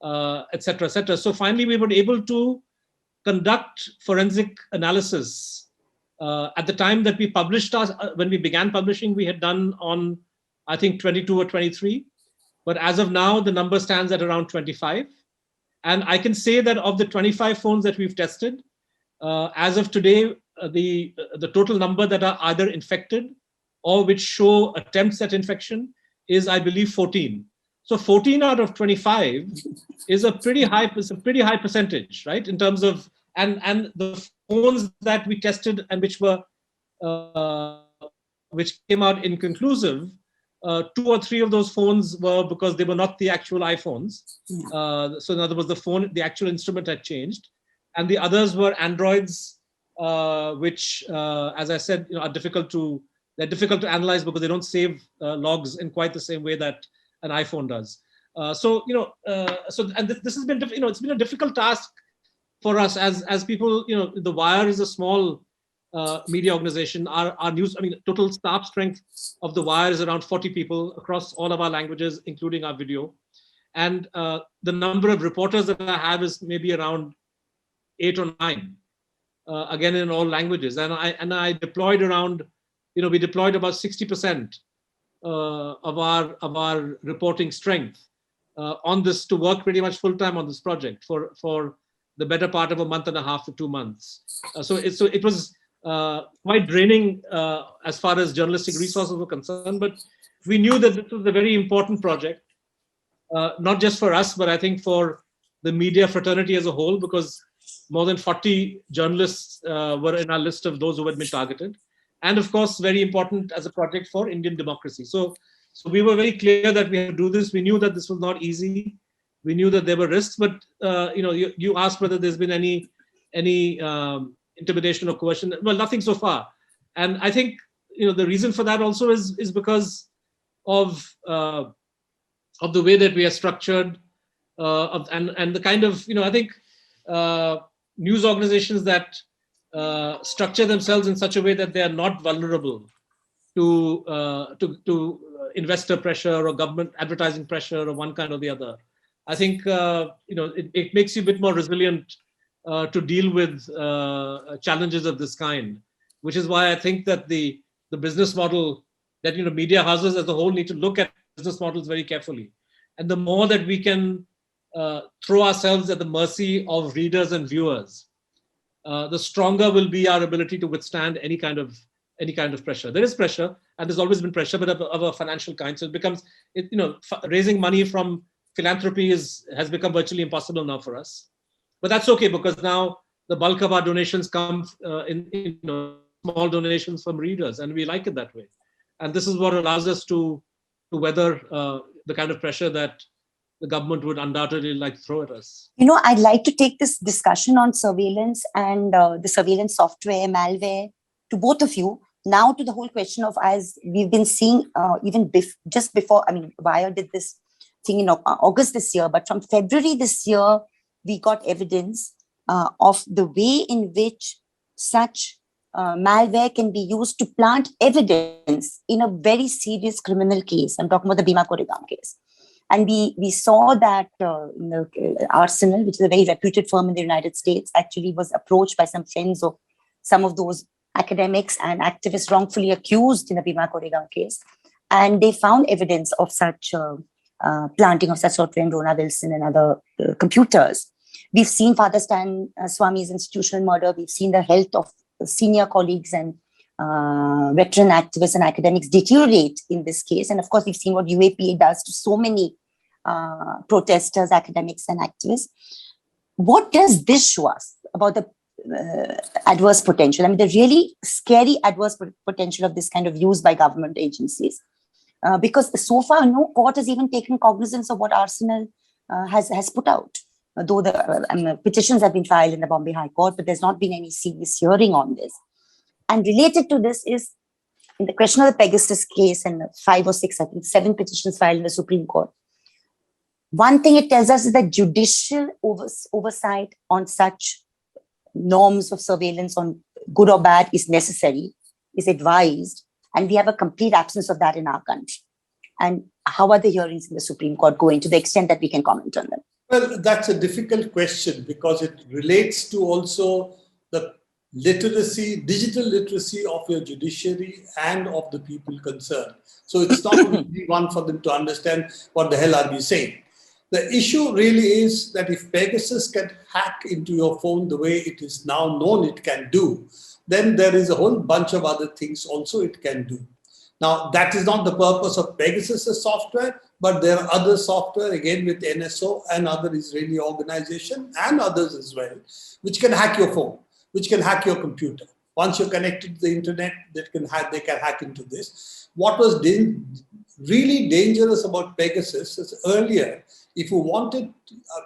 [SPEAKER 4] etc., etc. So finally, we were able to conduct forensic analysis. At the time that we published when we began publishing, we had done on, I think, 22 or 23. But as of now, the number stands at around 25. And I can say that of the 25 phones that we've tested, as of today, the total number that are either infected or which show attempts at infection is, I believe, 14. So 14 out of 25 is a pretty high percentage, right? In terms of, and the phones that we tested and which were which came out inconclusive, 2 or 3 of those phones were because they were not the actual iPhones. So in other words, the actual instrument had changed, and the others were Androids, which, as I said, are difficult to analyze because they don't save logs in quite the same way that an iPhone does. So this has been, it's been a difficult task for us as people. The Wire is a small media organization. Our news, total staff strength of the Wire is around 40 people across all of our languages, including our video. And the number of reporters that I have is maybe around 8 or 9, again in all languages. And I deployed around, we deployed about 60% of our reporting strength on this to work pretty much full time on this project for the better part of a month and a half to 2 months. So it was quite draining as far as journalistic resources were concerned, but we knew that this was a very important project, not just for us, but I think for the media fraternity as a whole, because more than 40 journalists were in our list of those who had been targeted. And of course, very important as a project for Indian democracy. So we were very clear that we had to do this. We knew that this was not easy. We knew that there were risks, but you asked whether there's been any intimidation or coercion. Well, nothing so far. And I think the reason for that also is because of the way that we are structured, and the kind of I think news organizations that structure themselves in such a way that they are not vulnerable to investor pressure or government advertising pressure or one kind or the other. I think it makes you a bit more resilient to deal with challenges of this kind, which is why I think that the business model that media houses as a whole need to look at business models very carefully. And the more that we can throw ourselves at the mercy of readers and viewers, the stronger will be our ability to withstand any kind of pressure. There is pressure, and there's always been pressure, but of a financial kind. So it becomes, raising money from philanthropy has become virtually impossible now for us. But that's okay, because now the bulk of our donations come in small donations from readers, and we like it that way. And this is what allows us to weather the kind of pressure that the government would undoubtedly like to throw at us.
[SPEAKER 2] I'd like to take this discussion on surveillance and the surveillance software, malware, to both of you. Now to the whole question of, as we've been seeing just before, Wire did this thing in August this year, but from February this year, we got evidence of the way in which such malware can be used to plant evidence in a very serious criminal case. I'm talking about the Bhima Koregaon case. And we saw that Arsenal, which is a very reputed firm in the United States, actually was approached by some friends of some of those academics and activists wrongfully accused in the Bhima Koregaon case. And they found evidence of such planting of such software in Rona Wilson and other computers. We've seen Father Stan Swami's institutional murder. We've seen the health of senior colleagues and veteran activists and academics deteriorate in this case. And of course, we've seen what UAPA does to so many protesters, academics, and activists. What does this show us about the adverse potential? The really scary adverse potential of this kind of use by government agencies. Because so far, no court has even taken cognizance of what Arsenal has put out. Though the petitions have been filed in the Bombay High Court, but there's not been any serious hearing on this. And related to this is, in the question of the Pegasus case, and 5 or 6, I think 7 petitions filed in the Supreme Court. One thing it tells us is that judicial oversight on such norms of surveillance, on good or bad, is necessary, is advised, and we have a complete absence of that in our country. And how are the hearings in the Supreme Court going, to the extent that we can comment on them?
[SPEAKER 3] Well, that's a difficult question, because it relates to also the literacy, digital literacy of your judiciary and of the people concerned. So it's not an easy one for them to understand what the hell are we saying. The issue really is that if Pegasus can hack into your phone the way it is now known it can do, then there is a whole bunch of other things also it can do. Now, that is not the purpose of Pegasus software, but there are other software, again with NSO and other Israeli organization and others as well, which can hack your phone, which can hack your computer. Once you're connected to the internet, they can hack into this. What was really dangerous about Pegasus is earlier, if you wanted,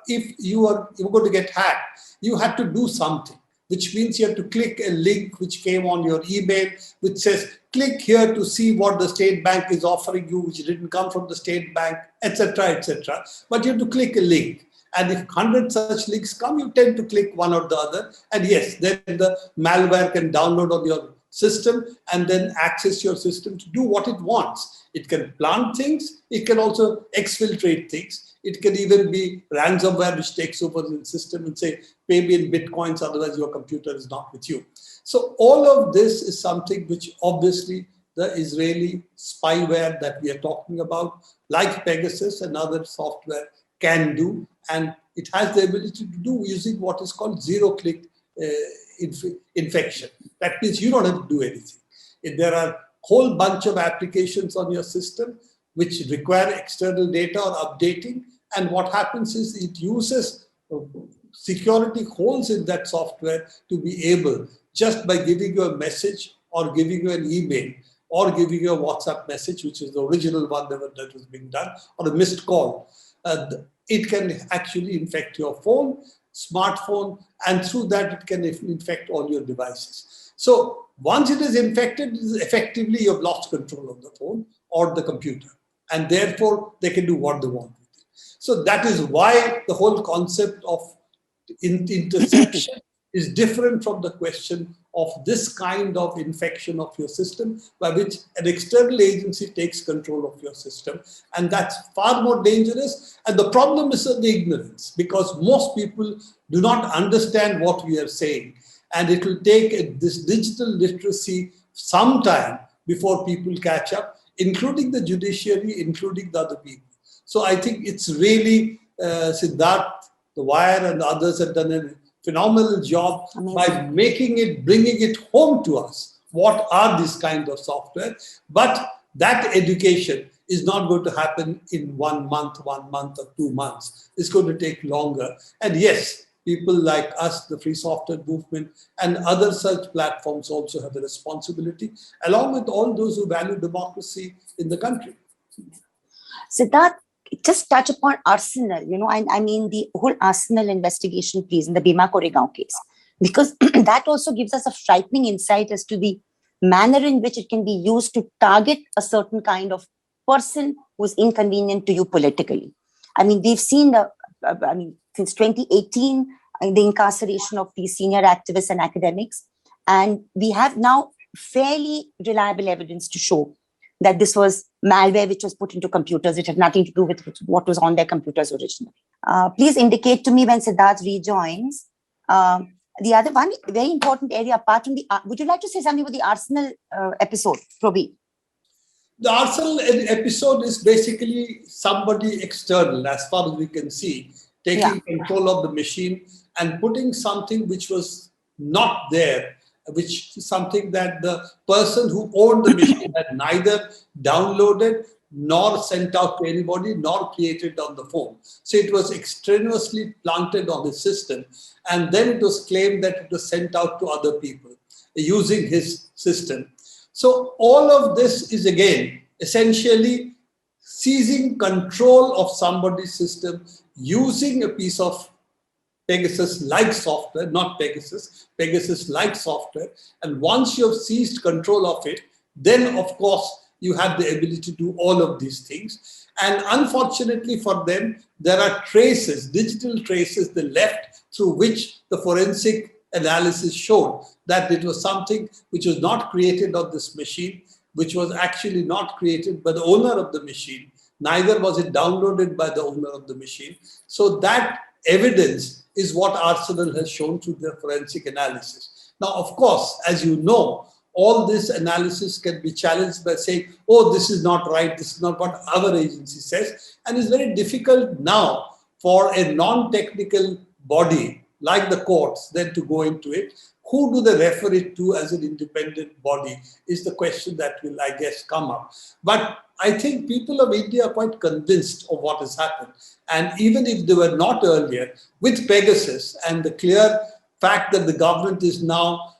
[SPEAKER 3] if you were going to get hacked, you had to do something, which means you have to click a link which came on your email, which says, click here to see what the state bank is offering you, which didn't come from the state bank, etc., etc. But you have to click a link. And if 100 such links come, you tend to click one or the other. And yes, then the malware can download on your system and then access your system to do what it wants. It can plant things. It can also exfiltrate things. It can even be ransomware which takes over the system and say, pay me in bitcoins, otherwise your computer is not with you. So all of this is something which obviously the Israeli spyware that we are talking about, like Pegasus and other software, can do. And it has the ability to do using what is called zero-click infection. That means you don't have to do anything. If there are a whole bunch of applications on your system which require external data or updating, and what happens is it uses security holes in that software to be able, just by giving you a message or giving you an email or giving you a WhatsApp message, which is the original one that was being done, or a missed call, it can actually infect your phone, smartphone, and through that it can infect all your devices. So once it is infected, effectively you've lost control of the phone or the computer, and therefore they can do what they want with it. So that is why the whole concept of interception is different from the question of this kind of infection of your system, by which an external agency takes control of your system. And that's far more dangerous. And the problem is the ignorance, because most people do not understand what we are saying. And it will take this digital literacy some time before people catch up, including the judiciary, including the other people. So I think it's really Siddharth, The Wire, and others have done a phenomenal job by making it, bringing it home to us. What are these kinds of software? But that education is not going to happen in 1 month or 2 months. It's going to take longer. And yes, people like us, the free software movement, and other such platforms also have a responsibility, along with all those who value democracy in the country.
[SPEAKER 2] Siddharth, just touch upon Arsenal, I mean the whole Arsenal investigation, please, in the Bhima Koregaon case, because that also gives us a frightening insight as to the manner in which it can be used to target a certain kind of person who's inconvenient to you politically. I mean, we've seen since 2018, the incarceration of these senior activists and academics, and we have now fairly reliable evidence to show that this was malware which was put into computers. It had nothing to do with what was on their computers originally. Please indicate to me when Siddharth rejoins. The other one, very important area, apart from would you like to say something about the Arsenal episode, Prabir?
[SPEAKER 3] The Arsenal episode is basically somebody external, as far as we can see, taking control of the machine and putting something which was not there, which is something that the person who owned the machine had neither downloaded nor sent out to anybody, nor created on the phone. So it was extraneously planted on his system. And then it was claimed that it was sent out to other people using his system. So all of this is, again, essentially seizing control of somebody's system using a piece of Pegasus-like software, not Pegasus, Pegasus-like software. And once you have seized control of it, then of course you have the ability to do all of these things. And unfortunately for them, there are traces, digital traces they left, through which the forensic analysis showed that it was something which was not created on this machine, which was actually not created by the owner of the machine. Neither was it downloaded by the owner of the machine. So that evidence is what Arsenal has shown through their forensic analysis. Now, of course, as you know, all this analysis can be challenged by saying, oh, this is not right, this is not what our agency says. And it's very difficult now for a non-technical body like the courts then to go into it. Who do they refer it to as an independent body is the question that will, I guess, come up. But I think people of India are quite convinced of what has happened. And even if they were not earlier, with Pegasus and the clear fact that the government is now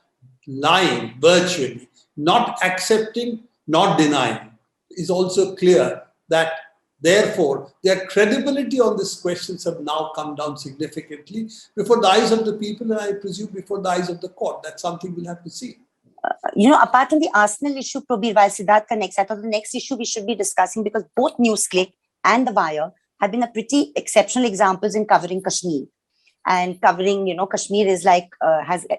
[SPEAKER 3] lying virtually, not accepting, not denying, is also clear that therefore their credibility on these questions have now come down significantly before the eyes of the people, and I presume before the eyes of the court. That's something we'll have to see.
[SPEAKER 2] Apart from the Arsenal issue, Prabir, while Siddharth connects, I thought the next issue we should be discussing, because both NewsClick and The Wire have been a pretty exceptional examples in covering Kashmir. And covering, Kashmir is like,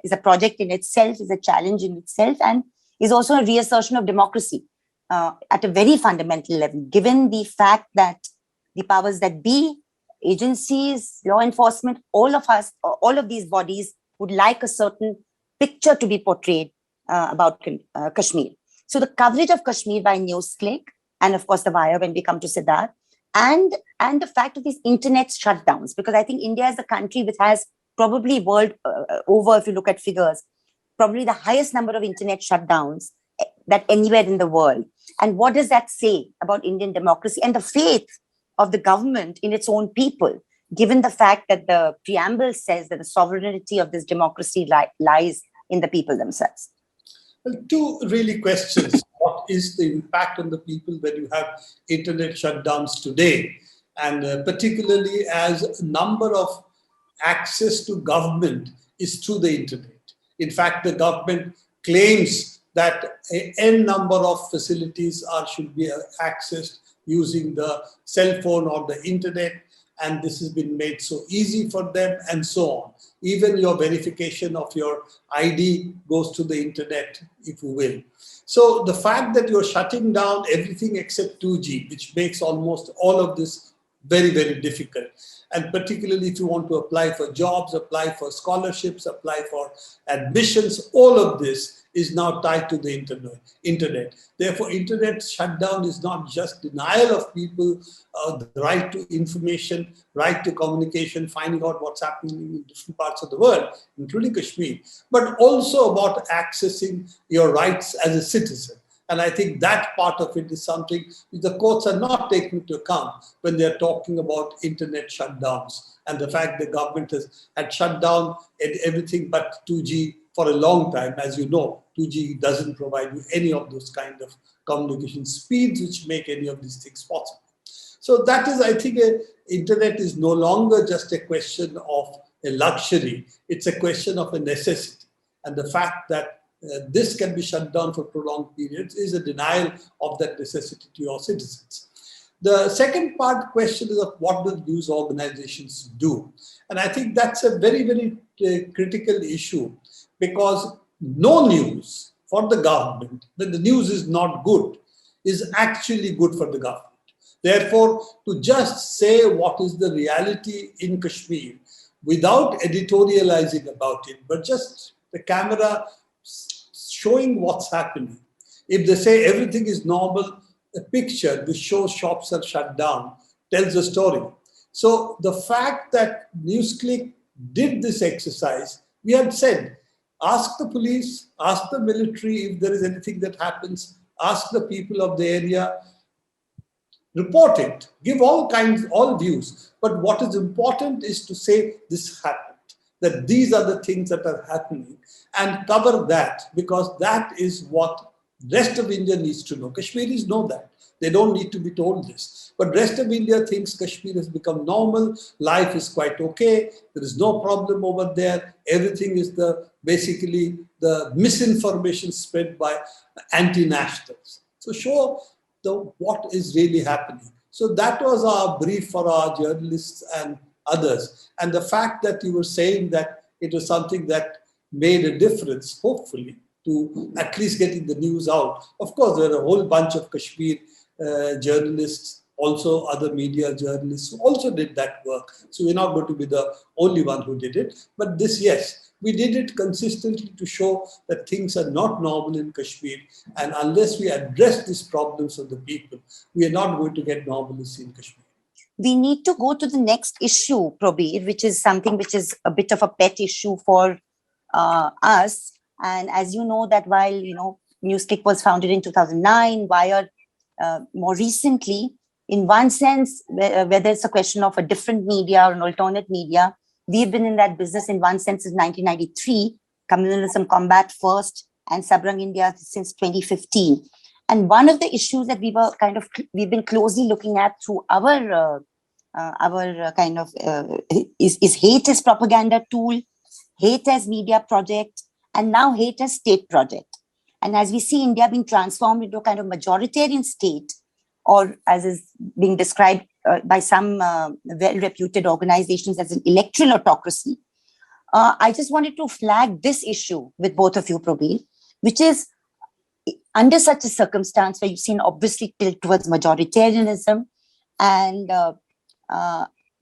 [SPEAKER 2] is a project in itself, is a challenge in itself, and is also a reassertion of democracy at a very fundamental level, given the fact that the powers that be, agencies, law enforcement, all of us, all of these bodies would like a certain picture to be portrayed about Kashmir. So the coverage of Kashmir by NewsClick, and of course The Wire when we come to Siddharth, and the fact of these internet shutdowns, because I think India is the country which has probably world over, if you look at figures, probably the highest number of internet shutdowns that anywhere in the world. And what does that say about Indian democracy and the faith of the government in its own people, given the fact that the preamble says that the sovereignty of this democracy lies in the people themselves?
[SPEAKER 3] Well, two really questions. What is the impact on the people when you have internet shutdowns today? And particularly as a number of access to government is through the internet. In fact, the government claims that n number of facilities should be accessed using the cell phone or the internet, and this has been made so easy for them, and so on. Even your verification of your ID goes to the internet, if you will. So the fact that you're shutting down everything except 2G, which makes almost all of this very, very difficult. And particularly if you want to apply for jobs, apply for scholarships, apply for admissions, all of this is now tied to the internet. Therefore, internet shutdown is not just denial of people the right to information, right to communication, finding out what's happening in different parts of the world, including Kashmir, but also about accessing your rights as a citizen. And I think that part of it is something which the courts are not taking into account when they're talking about internet shutdowns, and the fact the government had shut down everything but 2G for a long time. As you know, 2G doesn't provide you any of those kind of communication speeds which make any of these things possible. So that is, I think, internet is no longer just a question of a luxury. It's a question of a necessity. And the fact that this can be shut down for prolonged periods is a denial of that necessity to your citizens. The second part question is of what do news organizations do? And I think that's a very, very critical issue, because no news for the government, when the news is not good, is actually good for the government. Therefore, to just say what is the reality in Kashmir without editorializing about it, but just the camera showing what's happening. If they say everything is normal, a picture which shows shops are shut down tells a story. So the fact that NewsClick did this exercise, we had said, ask the police, ask the military if there is anything that happens, ask the people of the area, report it, give all views. But what is important is to say this happened, that these are the things that are happening, and cover that, because that is what rest of India needs to know. Kashmiris know that. They don't need to be told this. But rest of India thinks Kashmir has become normal, life is quite okay, there is no problem over there, everything is basically the misinformation spread by anti-nationals. So show what is really happening. So that was our brief for our journalists and others. And the fact that you were saying that it was something that made a difference, hopefully, to at least getting the news out. Of course, there are a whole bunch of Kashmir journalists, also other media journalists who also did that work. So we're not going to be the only one who did it. But this, yes, we did it consistently to show that things are not normal in Kashmir. And unless we address these problems of the people, we are not going to get normalcy in Kashmir.
[SPEAKER 2] we need to go to the next issue, Prabir, which is something which is a bit of a pet issue for us. And as you know, that while, NewsClick was founded in 2009, Wire more recently, in one sense, whether it's a question of a different media or an alternate media, we've been in that business in one sense since 1993, communalism combat first, and Sabrangindia since 2015. And one of the issues that we've been closely looking at through our is hate as propaganda tool, hate as media project, and now hate as state project. And as we see India being transformed into a kind of majoritarian state, or as is being described by some well-reputed organizations as an electoral autocracy, I just wanted to flag this issue with both of you, Prabir, which is under such a circumstance where you've seen obviously tilt towards majoritarianism, and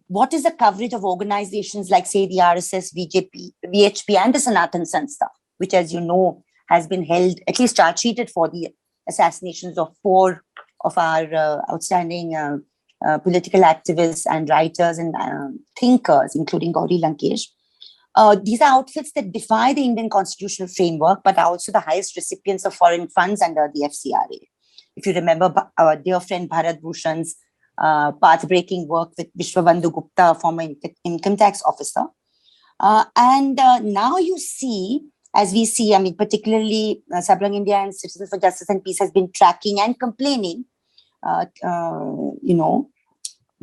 [SPEAKER 2] what is the coverage of organizations like, say, the RSS, BJP, VHP, and the Sanatan Sanstha, which, as you know, has been held, at least charge-sheeted for the assassinations of 4 of our outstanding political activists and writers and thinkers, including Gauri Lankesh. These are outfits that defy the Indian constitutional framework, but are also the highest recipients of foreign funds under the FCRA. If you remember our dear friend Bharat Bhushan's path-breaking work with Vishwabandhu Gupta, former income tax officer. And now you see, as we see, I mean, particularly Sabrangindia and Citizens for Justice and Peace has been tracking and complaining, the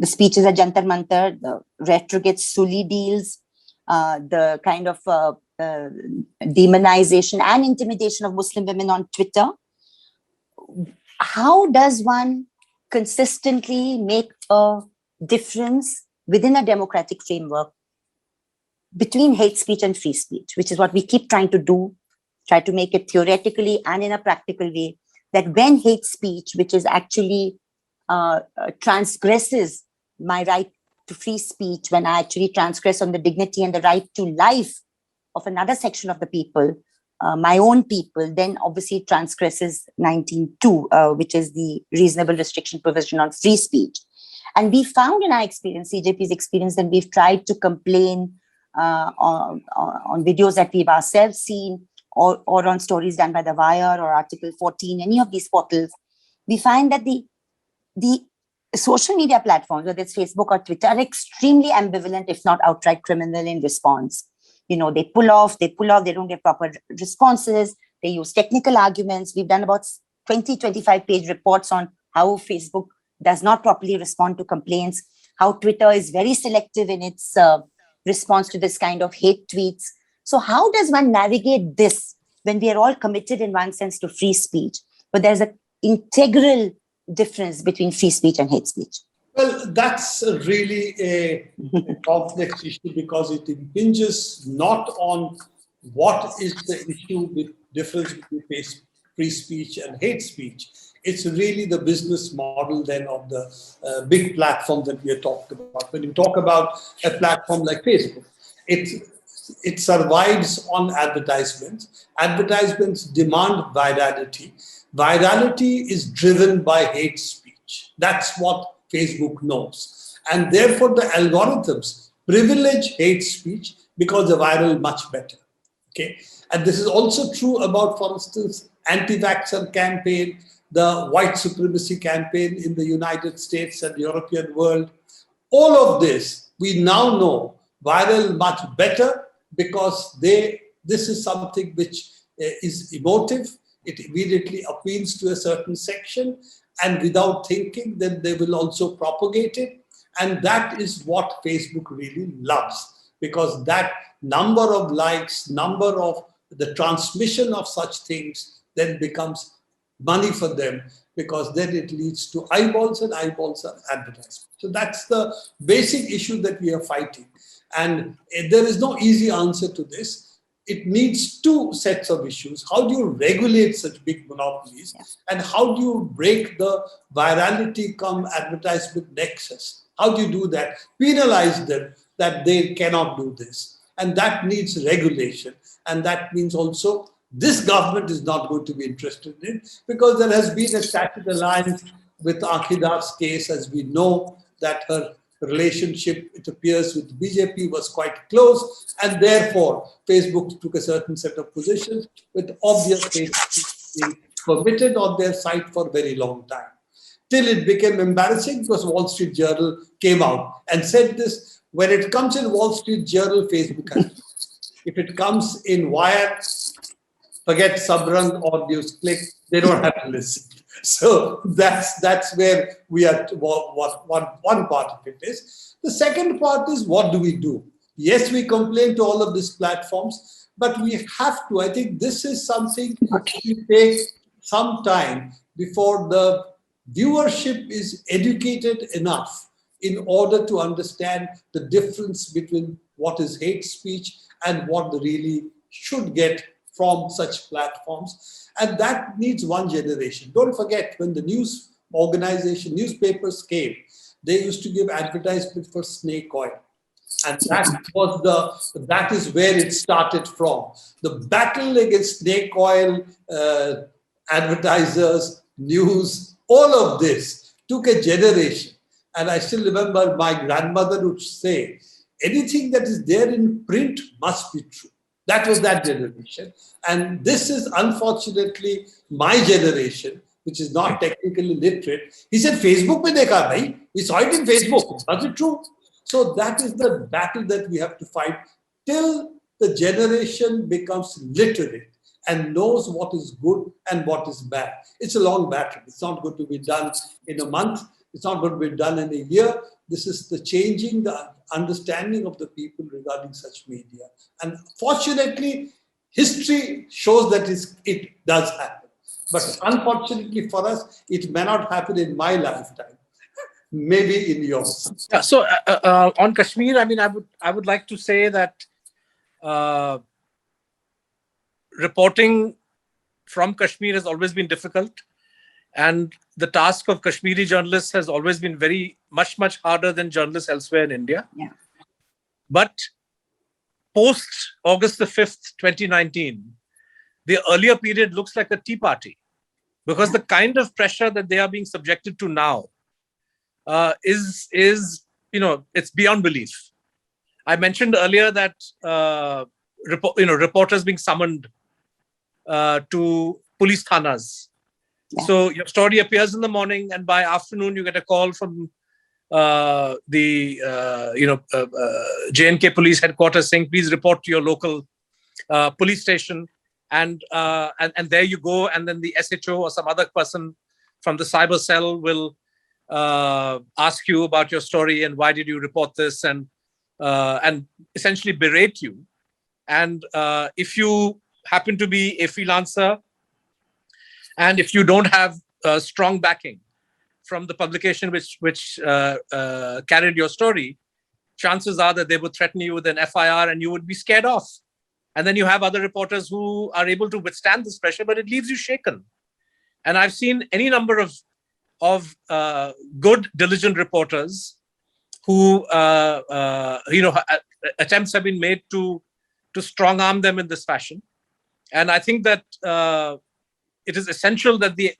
[SPEAKER 2] speeches at Jantar Mantar, the retrograde Suli deals, the kind of demonization and intimidation of Muslim women on Twitter. How does one consistently make a difference within a democratic framework between hate speech and free speech, which is what we keep trying to do, try to make it theoretically and in a practical way, that when hate speech, which is actually transgresses my right to free speech, when I actually transgress on the dignity and the right to life of another section of the people, my own people, then obviously it transgresses 19.2, which is the reasonable restriction provision on free speech. And we found in our experience, CJP's experience, that we've tried to complain on videos that we've ourselves seen, or on stories done by The Wire or Article 14, any of these portals, we find that the social media platforms, whether it's Facebook or Twitter, are extremely ambivalent, if not outright criminal in response. They pull off, they don't get proper responses, they use technical arguments. We've done about 20-25 page reports on how Facebook does not properly respond to complaints, how Twitter is very selective in its response to this kind of hate tweets. So how does one navigate this when we are all committed in one sense to free speech, but there's an integral difference between free speech and hate speech?
[SPEAKER 3] Well, that's really a complex issue because it impinges not on what is the issue with difference between free speech and hate speech. It's really the business model then of the big platform that we are talking about. When you talk about a platform like Facebook, it survives on advertisements. Advertisements demand virality. Virality is driven by hate speech. That's what Facebook knows. And therefore, the algorithms privilege hate speech because they're viral much better. Okay? And this is also true about, for instance, anti-vaxxer campaign, the white supremacy campaign in the United States and European world. All of this, we now know viral much better because this is something which is emotive. It immediately appeals to a certain section, and without thinking, then they will also propagate it. And that is what Facebook really loves, because that number of likes, number of the transmission of such things then becomes money for them, because then it leads to eyeballs, and eyeballs are advertisement. So that's the basic issue that we are fighting. And there is no easy answer to this. It needs two sets of issues. How do you regulate such big monopolies? And how do you break the virality come advertisement nexus? How do you do that? Penalize them that they cannot do this. And that needs regulation. And that means also this government is not going to be interested in it, because there has been a tacit alliance with Akhidar's case, as we know that her relationship, it appears, with BJP was quite close, and therefore Facebook took a certain set of positions with obvious being permitted on their site for a very long time. Till it became embarrassing because Wall Street Journal came out and said this: when it comes in Wall Street Journal, Facebook has. If it comes in Wire, forget Sabrang or NewsClick, they don't have to listen. So that's where we are. What one part of it is. The second part is, what do we do? Yes, we complain to all of these platforms, but we have to. I think this is something we take some time before the viewership is educated enough in order to understand the difference between what is hate speech and what they really should get from such platforms. And that needs one generation. Don't forget, when the news organization, newspapers came, they used to give advertisement for snake oil. And that is where it started from. The battle against snake oil, advertisers, news, all of this took a generation. And I still remember my grandmother would say, anything that is there in print must be true. That was that generation. And this is unfortunately my generation, which is not technically literate. He said, Facebook mein dekha bhai. We saw it in Facebook. Was it true? So that is the battle that we have to fight till the generation becomes literate and knows what is good and what is bad. It's a long battle. It's not going to be done in a month. It's not going to be done in a year. This is the changing the understanding of the people regarding such media. And fortunately, history shows that it does happen. But unfortunately for us, it may not happen in my lifetime. Maybe in yours.
[SPEAKER 5] Yeah, so on Kashmir, I mean, I would like to say that reporting from Kashmir has always been difficult, and the task of Kashmiri journalists has always been much harder than journalists elsewhere in India.
[SPEAKER 2] Yeah.
[SPEAKER 5] But post August the 5th, 2019, the earlier period looks like a tea party, because the kind of pressure that they are being subjected to now is it's beyond belief. I mentioned earlier that reporters being summoned to police thanas.
[SPEAKER 2] Yeah.
[SPEAKER 5] So your story appears in the morning, and by afternoon you get a call from the J&K police headquarters saying, please report to your local police station, and there you go, and then the SHO or some other person from the cyber cell will ask you about your story and why did you report this, and essentially berate you. And if you happen to be a freelancer, and if you don't have strong backing from the publication which carried your story, chances are that they would threaten you with an FIR and you would be scared off. And then you have other reporters who are able to withstand this pressure, but it leaves you shaken. And I've seen any number of good, diligent reporters who, attempts have been made to strong arm them in this fashion. And I think that it is essential that the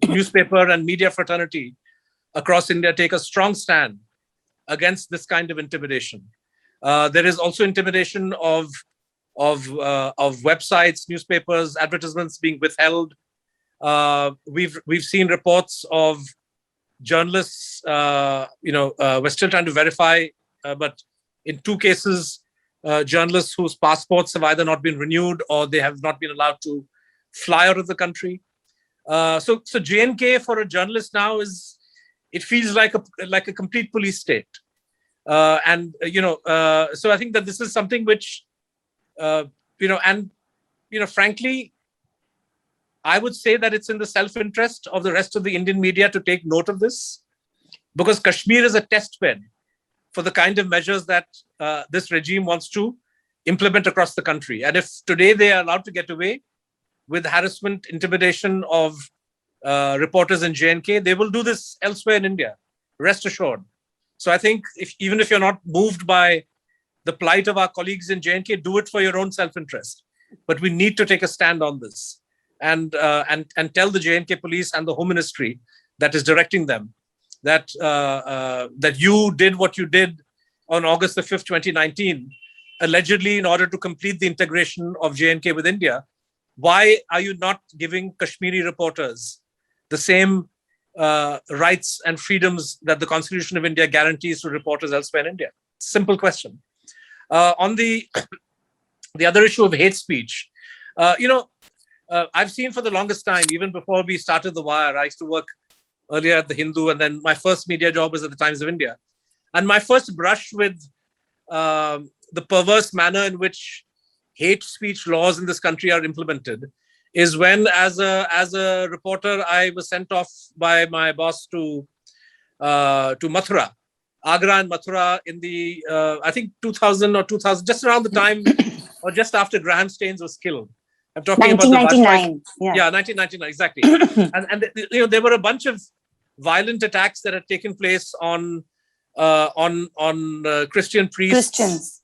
[SPEAKER 5] newspaper and media fraternity across India take a strong stand against this kind of intimidation. There is also intimidation of websites, newspapers, advertisements being withheld. We've seen reports of journalists. We're still trying to verify, but in 2 cases, journalists whose passports have either not been renewed or they have not been allowed to fly out of the country. So J&K for a journalist now it feels like a complete police state. So I think that this is something which, frankly, I would say that it's in the self-interest of the rest of the Indian media to take note of this, because Kashmir is a test bed for the kind of measures that this regime wants to implement across the country. And if today they are allowed to get away with harassment, intimidation of reporters in J&K, they will do this elsewhere in India, rest assured. So I think even if you're not moved by the plight of our colleagues in J&K, do it for your own self-interest. But we need to take a stand on this. And tell the J&K police and the Home Ministry that is directing them that that you did what you did on August the 5th, 2019, allegedly in order to complete the integration of J&K with India. Why are you not giving Kashmiri reporters the same rights and freedoms that the Constitution of India guarantees to reporters elsewhere in India? Simple question. On the other issue of hate speech, I've seen for the longest time, even before we started The Wire, I used to work earlier at The Hindu, and then my first media job was at the Times of India. And my first brush with the perverse manner in which hate speech laws in this country are implemented is when, as a reporter, I was sent off by my boss to Mathura, Agra and Mathura in the, I think 2000 or 2000, just around the time or just after Graham Staines was killed. I'm talking
[SPEAKER 2] 1999.
[SPEAKER 5] about the 1999, exactly. and there were a bunch of violent attacks that had taken place on Christian priests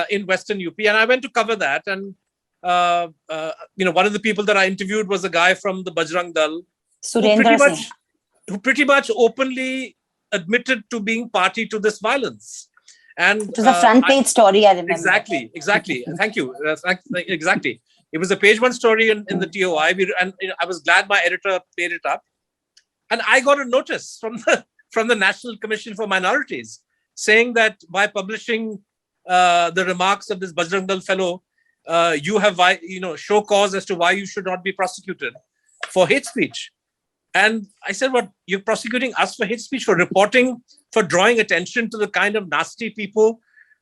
[SPEAKER 5] in Western UP, and I went to cover that. And one of the people that I interviewed was a guy from the Bajrang Dal, who pretty much openly admitted to being party to this violence. And
[SPEAKER 2] it was a front page story, I remember.
[SPEAKER 5] Exactly. Thank you. Exactly. It was a page one story in the TOI, and I was glad my editor paid it up. And I got a notice from the National Commission for Minorities saying that by publishing the remarks of this Bajrang Dal fellow, you have show cause as to why you should not be prosecuted for hate speech. And I said, what, you're prosecuting us for hate speech, for reporting, for drawing attention to the kind of nasty people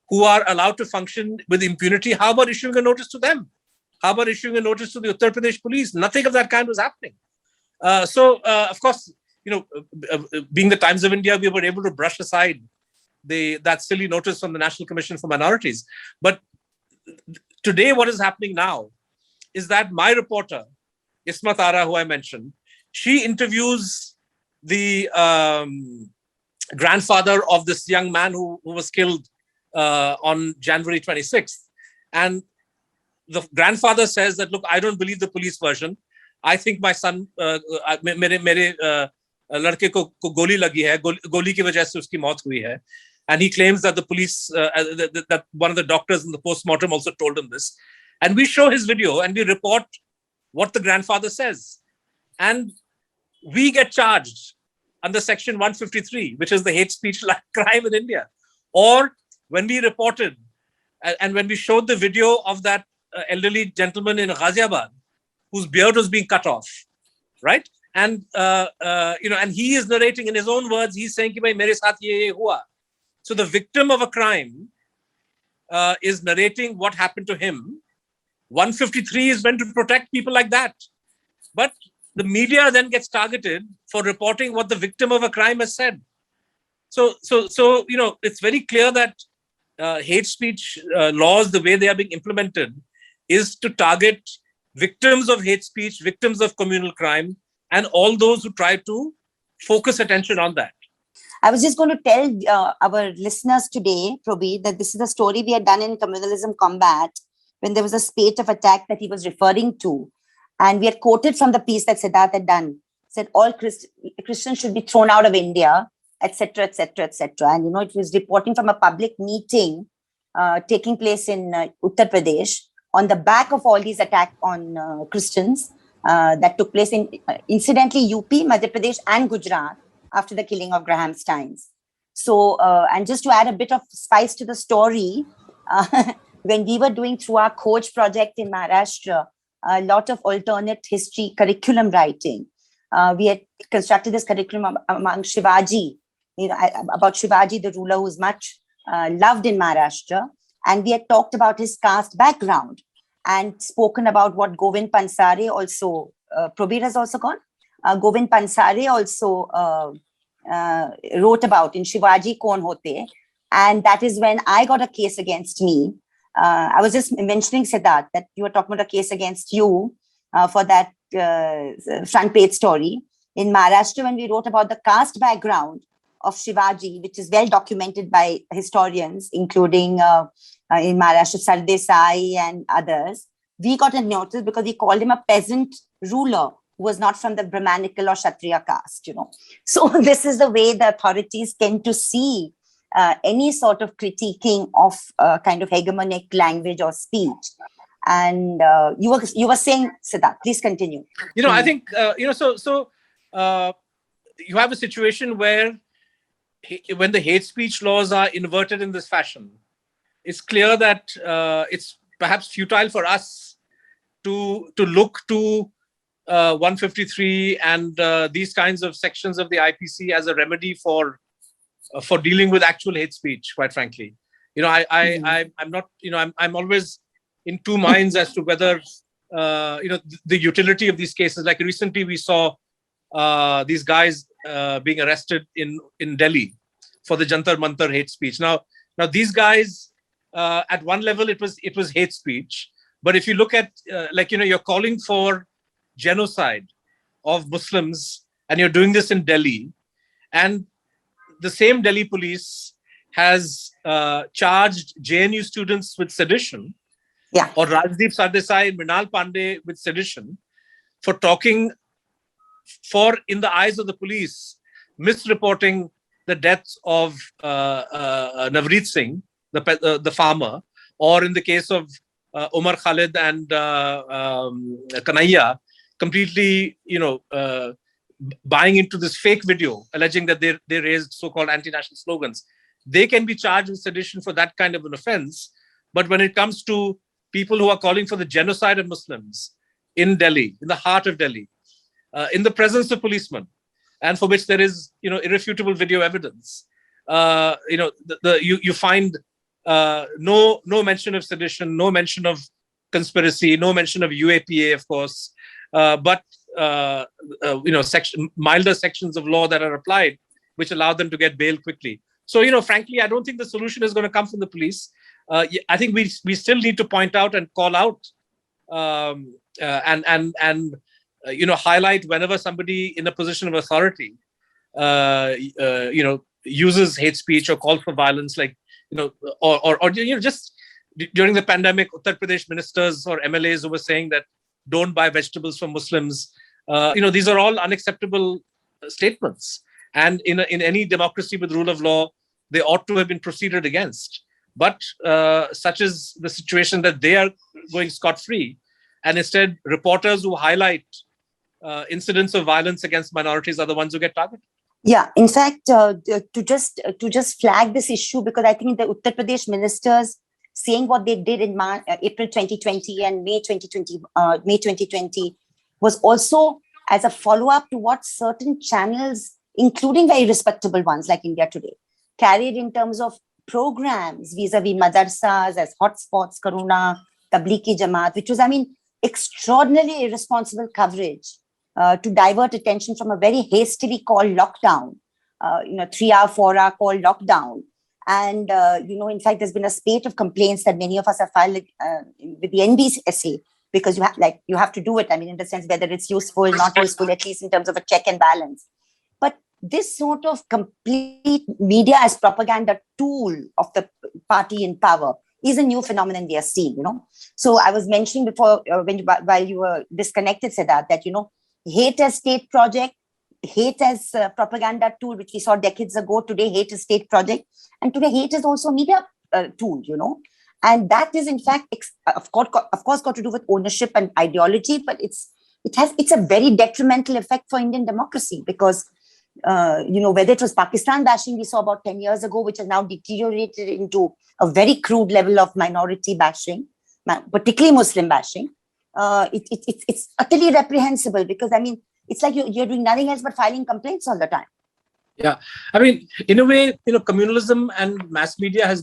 [SPEAKER 5] who are allowed to function with impunity? How about issuing a notice to them? How about issuing a notice to the Uttar Pradesh police? Nothing of that kind was happening. Of course, being the Times of India, we were able to brush aside that silly notice from the National Commission for Minorities. But today, what is happening now is that my reporter, Ismat Ara, who I mentioned, she interviews the grandfather of this young man who was killed on January 26th. And the grandfather says that, look, I don't believe the police version. I think my son, mere ladke ko goli lagi hai, goli ki wajah se uski maut hui hai. And he claims that the police, that one of the doctors in the postmortem also told him this. And we show his video and we report what the grandfather says. And we get charged under section 153, which is the hate speech crime in India. Or when we reported and when we showed the video of that elderly gentleman in Ghaziabad whose beard was being cut off, right? And and he is narrating in his own words. He's saying, "Ki bhai, mere saath ye hua." So the victim of a crime is narrating what happened to him. 153 is meant to protect people like that, but the media then gets targeted for reporting what the victim of a crime has said. So it's very clear that hate speech laws, the way they are being implemented, is to target victims of hate speech, victims of communal crime, and all those who try to focus attention on that.
[SPEAKER 2] I was just going to tell our listeners today, Prabir, that this is a story we had done in Communalism Combat when there was a spate of attack that he was referring to. And we had quoted from the piece that Siddharth had done, said all Christians should be thrown out of India, etc., etc., etc. And, it was reporting from a public meeting taking place in Uttar Pradesh on the back of all these attacks on Christians that took place in, incidentally, UP, Madhya Pradesh and Gujarat after the killing of Graham Staines. So, and just to add a bit of spice to the story, when we were doing through our Khoj project in Maharashtra, a lot of alternate history curriculum writing. We had constructed this curriculum among Shivaji, about Shivaji, the ruler who's much loved in Maharashtra. And we had talked about his caste background and spoken about what Govind Pansare also, Prabir has also gone. Govind Pansare also wrote about in Shivaji Kaun Hote. And that is when I got a case against me. I was just mentioning, Siddharth, that you were talking about a case against you for that front page story. In Maharashtra, when we wrote about the caste background of Shivaji, which is well documented by historians, including in Maharashtra, Sardesai and others, we got a notice because we called him a peasant ruler who was not from the Brahmanical or Kshatriya caste, So this is the way the authorities tend to see any sort of critiquing of kind of hegemonic language or speech. And you were saying, Siddharth, please continue.
[SPEAKER 5] I think, so you have a situation where when the hate speech laws are inverted in this fashion, it's clear that it's perhaps futile for us to look to 153 and these kinds of sections of the IPC as a remedy for dealing with actual hate speech. Quite frankly, I'm not. I'm always in two minds as to whether the utility of these cases. Like recently, we saw these guys being arrested in Delhi for the Jantar Mantar hate speech. Now these guys, at one level, it was hate speech. But if you look at, you're calling for genocide of Muslims, and you're doing this in Delhi, and the same Delhi police has charged JNU students with sedition, or Rajdeep Sardesai and Mrinal Pandey with sedition, for talking for, in the eyes of the police, misreporting the deaths of Navreet Singh, the farmer, or in the case of Omar Khalid and Kanhaiya, completely, buying into this fake video, alleging that they raised so-called anti-national slogans. They can be charged with sedition for that kind of an offense. But when it comes to people who are calling for the genocide of Muslims in Delhi, in the heart of Delhi, in the presence of policemen, and for which there is, irrefutable video evidence, you find no mention of sedition, no mention of conspiracy, no mention of UAPA, of course, but milder sections of law that are applied, which allow them to get bail quickly. So, frankly, I don't think the solution is going to come from the police. I think we still need to point out and call out and highlight whenever somebody in a position of authority, uses hate speech or calls for violence, like, just during the pandemic, Uttar Pradesh ministers or MLAs who were saying that don't buy vegetables from Muslims. These are all unacceptable statements. And in any democracy with rule of law, they ought to have been proceeded against. But such is the situation that they are going scot-free. And instead, reporters who highlight incidents of violence against minorities are the ones who get targeted.
[SPEAKER 2] Yeah, in fact, to just flag this issue, because I think the Uttar Pradesh ministers saying what they did in April 2020 and May 2020 was also as a follow-up to what certain channels, including very respectable ones like India Today, carried in terms of programs vis-a-vis madarsas as hotspots, Karuna, Tablighi Jamaat, which was, extraordinarily irresponsible coverage to divert attention from a very hastily called lockdown, 3-hour, 4-hour called lockdown. And, in fact, there's been a spate of complaints that many of us have filed with the NBSA, because you have to do it. In the sense whether it's useful, not useful, at least in terms of a check and balance. But this sort of complete media as propaganda tool of the party in power is a new phenomenon we are seeing, So I was mentioning before, while you were disconnected, Siddharth, that, hate as state project, hate as propaganda tool, which we saw decades ago. Today, hate is state project. And today, hate is also a media tool, And that is, in fact, of course, got to do with ownership and ideology, but it's a very detrimental effect for Indian democracy, because, whether it was Pakistan bashing we saw about 10 years ago, which has now deteriorated into a very crude level of minority bashing, particularly Muslim bashing. It's utterly reprehensible, because, it's like you're doing nothing else but filing complaints all the time.
[SPEAKER 5] Yeah. In a way, communalism and mass media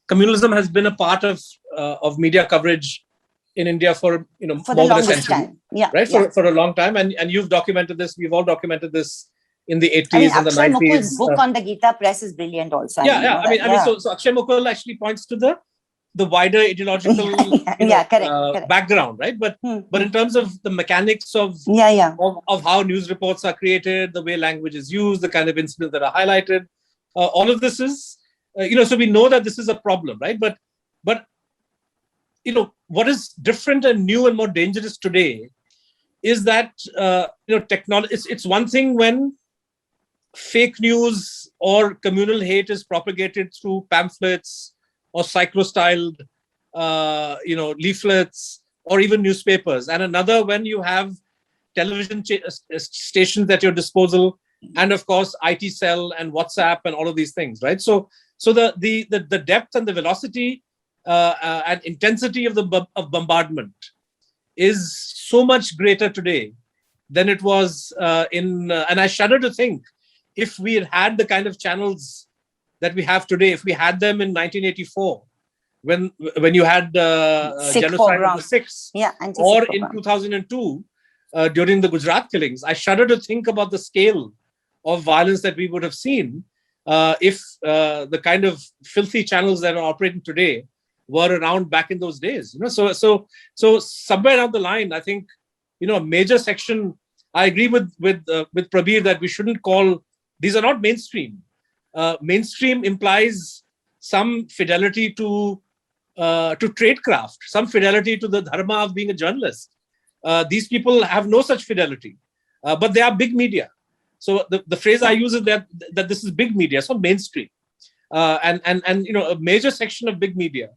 [SPEAKER 5] communalism has been a part of media coverage in India for
[SPEAKER 2] for
[SPEAKER 5] more
[SPEAKER 2] the
[SPEAKER 5] than a
[SPEAKER 2] longest
[SPEAKER 5] century.
[SPEAKER 2] time. Yeah.
[SPEAKER 5] Right?
[SPEAKER 2] Yeah.
[SPEAKER 5] For a long time. And you've documented this, we've all documented this in the 80s and the 90s.
[SPEAKER 2] Akshay Mukul's book on the Gita Press is brilliant also.
[SPEAKER 5] So Akshay Mukul actually points to the wider ideological
[SPEAKER 2] correct.
[SPEAKER 5] background, right? But in terms of the mechanics of how news reports are created, the way language is used, the kind of incidents that are highlighted, all of this is, so we know that this is a problem, right? But what is different and new and more dangerous today is that technology. It's one thing when fake news or communal hate is propagated through pamphlets or cyclo-styled, leaflets or even newspapers, and another when you have television stations at your disposal, and of course IT cell and WhatsApp and all of these things, right? So the depth and the velocity and intensity of bombardment is so much greater today than it was and I shudder to think, if we had the kind of channels that we have today, if we had them in 1984, when you had genocide of the Sikhs, or in 2002 during the Gujarat killings, I shudder to think about the scale of violence that we would have seen if the kind of filthy channels that are operating today were around back in those days. So somewhere down the line, I think a major section. I agree with Prabir that we shouldn't call these are not mainstream. Mainstream implies some fidelity to tradecraft, some fidelity to the dharma of being a journalist. These people have no such fidelity, but they are big media. So the phrase I use is that this is big media, so mainstream, and a major section of big media,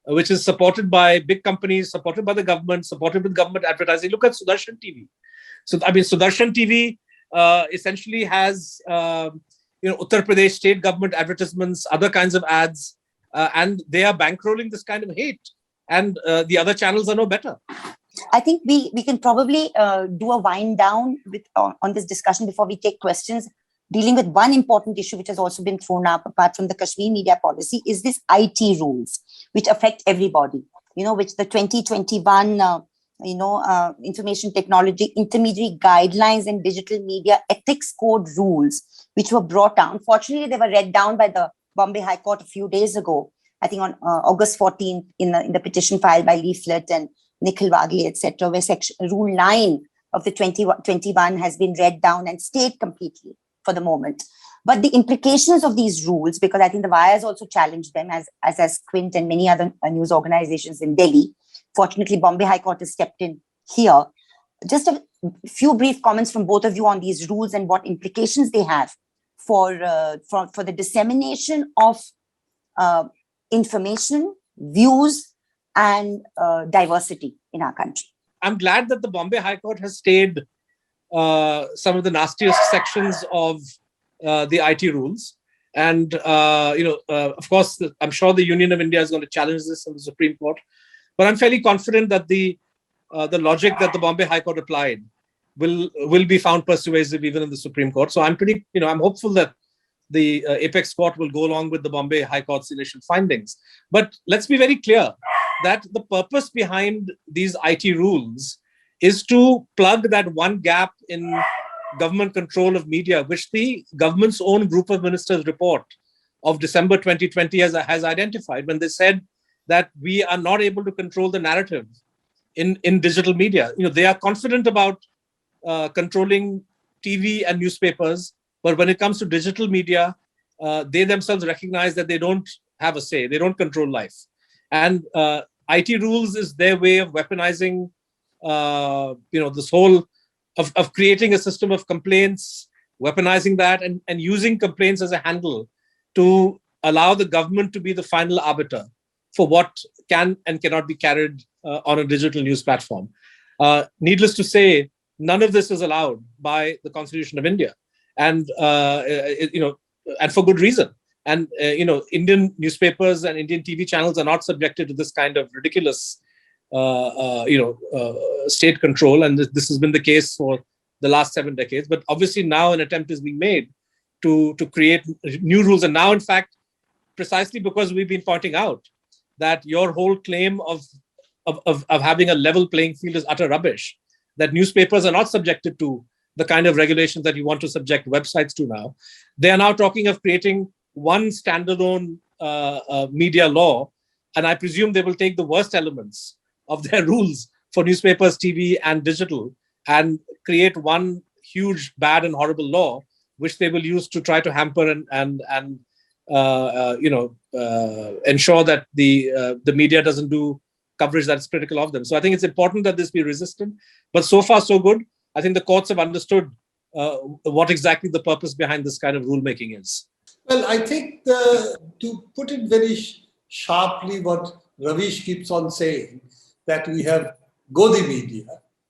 [SPEAKER 5] which is supported by big companies, supported by the government, supported with government advertising. Look at Sudarshan TV. So Sudarshan TV essentially has Uttar Pradesh state government advertisements, other kinds of ads, and they are bankrolling this kind of hate, and the other channels are no better.
[SPEAKER 2] I think we can probably do a wind down on this discussion before we take questions, dealing with one important issue which has also been thrown up apart from the Kashmir media policy, is this IT rules, which affect everybody, which the 2021 information technology intermediary guidelines and digital media ethics code rules, which were brought down. Fortunately, they were read down by the Bombay High Court a few days ago, I think on August 14th in the petition filed by Leaflet and Nikhil Wagle, etc., where Rule 9 of the 2021 has been read down and stayed completely for the moment. But the implications of these rules, because I think the Wire has also challenged them, as Quint and many other news organizations in Delhi. Fortunately, Bombay High Court has stepped in here. Just a few brief comments from both of you on these rules and what implications they have for the dissemination of information, views, and diversity in our country.
[SPEAKER 5] I'm glad that the Bombay High Court has stayed some of the nastiest sections of the IT rules. And, of course, I'm sure the Union of India is going to challenge this in the Supreme Court. But I'm fairly confident that the logic that the Bombay High Court applied will be found persuasive even in the Supreme Court. So I'm I'm hopeful that the Apex Court will go along with the Bombay High Court's initial findings. But let's be very clear that the purpose behind these IT rules is to plug that one gap in government control of media, which the government's own group of ministers report of December 2020 has identified, when they said that we are not able to control the narrative in digital media. They are confident about controlling TV and newspapers, but when it comes to digital media, they themselves recognize that they don't have a say. They don't control life. And IT rules is their way of weaponizing, this whole of creating a system of complaints, weaponizing that, and using complaints as a handle to allow the government to be the final arbiter for what can and cannot be carried on a digital news platform. Needless to say, none of this is allowed by the Constitution of India, and and for good reason. And Indian newspapers and Indian TV channels are not subjected to this kind of ridiculous, state control, and this has been the case for the last 7 decades. But obviously now an attempt is being made to create new rules, and now, in fact, precisely because we've been pointing out that your whole claim of having a level playing field is utter rubbish, that newspapers are not subjected to the kind of regulations that you want to subject websites to now. They are now talking of creating one standalone media law, and I presume they will take the worst elements of their rules for newspapers, TV, and digital, and create one huge, bad, and horrible law, which they will use to try to hamper and ensure that the media doesn't do coverage that's critical of them. So I think it's important that this be resisted. But so far, so good. I think the courts have understood what exactly the purpose behind this kind of rulemaking is.
[SPEAKER 3] Well, I think to put it very sharply, what Ravish keeps on saying, that we have Godi media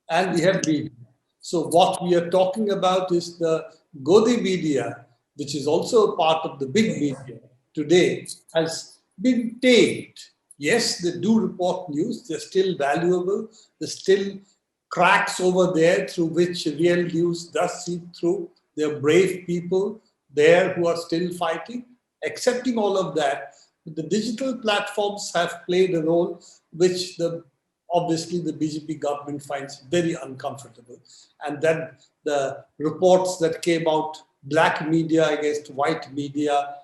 [SPEAKER 3] and we have media. So what we are talking about is the Godi media, which is also a part of the big media today, has been tamed. Yes, they do report news. They're still valuable. There's still cracks over there through which real news does seep through. They're brave people there who are still fighting. Accepting all of that, the digital platforms have played a role which obviously the BJP government finds very uncomfortable. And then the reports that came out, black media against white media,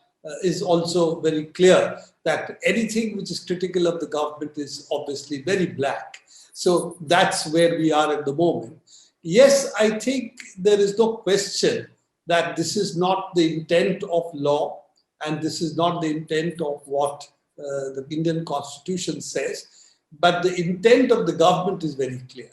[SPEAKER 3] is also very clear that anything which is critical of the government is obviously very black. So that's where we are at the moment. Yes, I think there is no question that this is not the intent of law and this is not the intent of what the Indian Constitution says, but the intent of the government is very clear.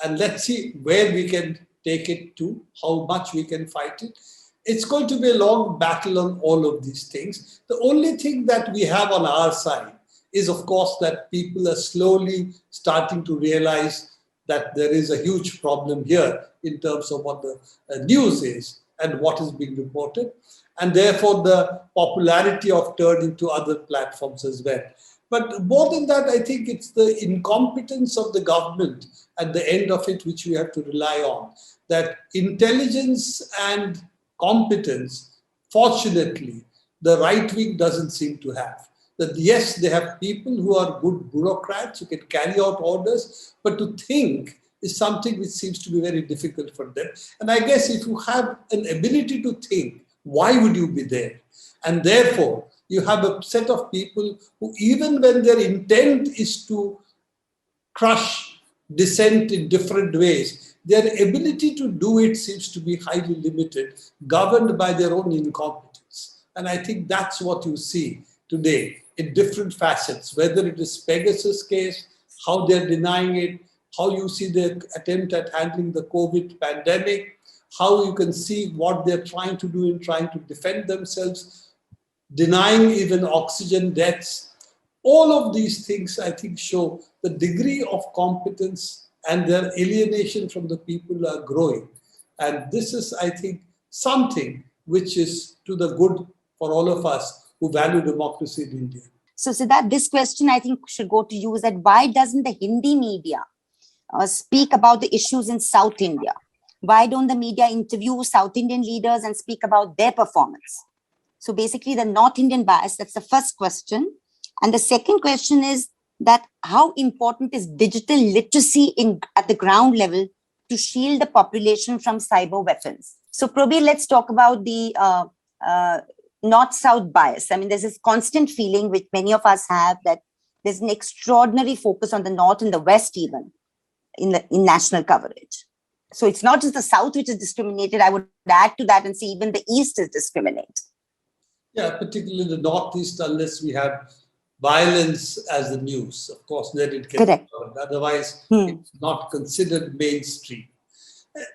[SPEAKER 3] And let's see where we can take it to, how much we can fight it. It's going to be a long battle on all of these things. The only thing that we have on our side is, of course, that people are slowly starting to realize that there is a huge problem here in terms of what the news is and what is being reported. And therefore, the popularity of turning to other platforms as well. But more than that, I think it's the incompetence of the government at the end of it, which we have to rely on. That intelligence and competence, fortunately, the right wing doesn't seem to have. That yes, they have people who are good bureaucrats who can carry out orders, but to think is something which seems to be very difficult for them. And I guess if you have an ability to think, why would you be there? And therefore, you have a set of people who, even when their intent is to crush dissent in different ways, their ability to do it seems to be highly limited, governed by their own incompetence. And I think that's what you see today in different facets, whether it is Pegasus case, how they're denying it, how you see their attempt at handling the COVID pandemic, how you can see what they're trying to do in trying to defend themselves, denying even oxygen deaths. All of these things, I think, show the degree of competence and their alienation from the people are growing. And this is, I think, something which is to the good for all of us who value democracy in India.
[SPEAKER 2] So Siddharth, this question I think should go to you, is that why doesn't the Hindi media speak about the issues in South India? Why don't the media interview South Indian leaders and speak about their performance? So basically the North Indian bias, that's the first question. And the second question is that how important is digital literacy at the ground level to shield the population from cyber weapons? So Prabir, let's talk about the North-South bias. I mean, there's this constant feeling which many of us have that there's an extraordinary focus on the North and the West even in national coverage. So it's not just the South which is discriminated. I would add to that and say even the East is discriminated.
[SPEAKER 3] Yeah, particularly the Northeast, unless we have violence as the news. Of course, then it can be covered. Otherwise, it's not considered mainstream.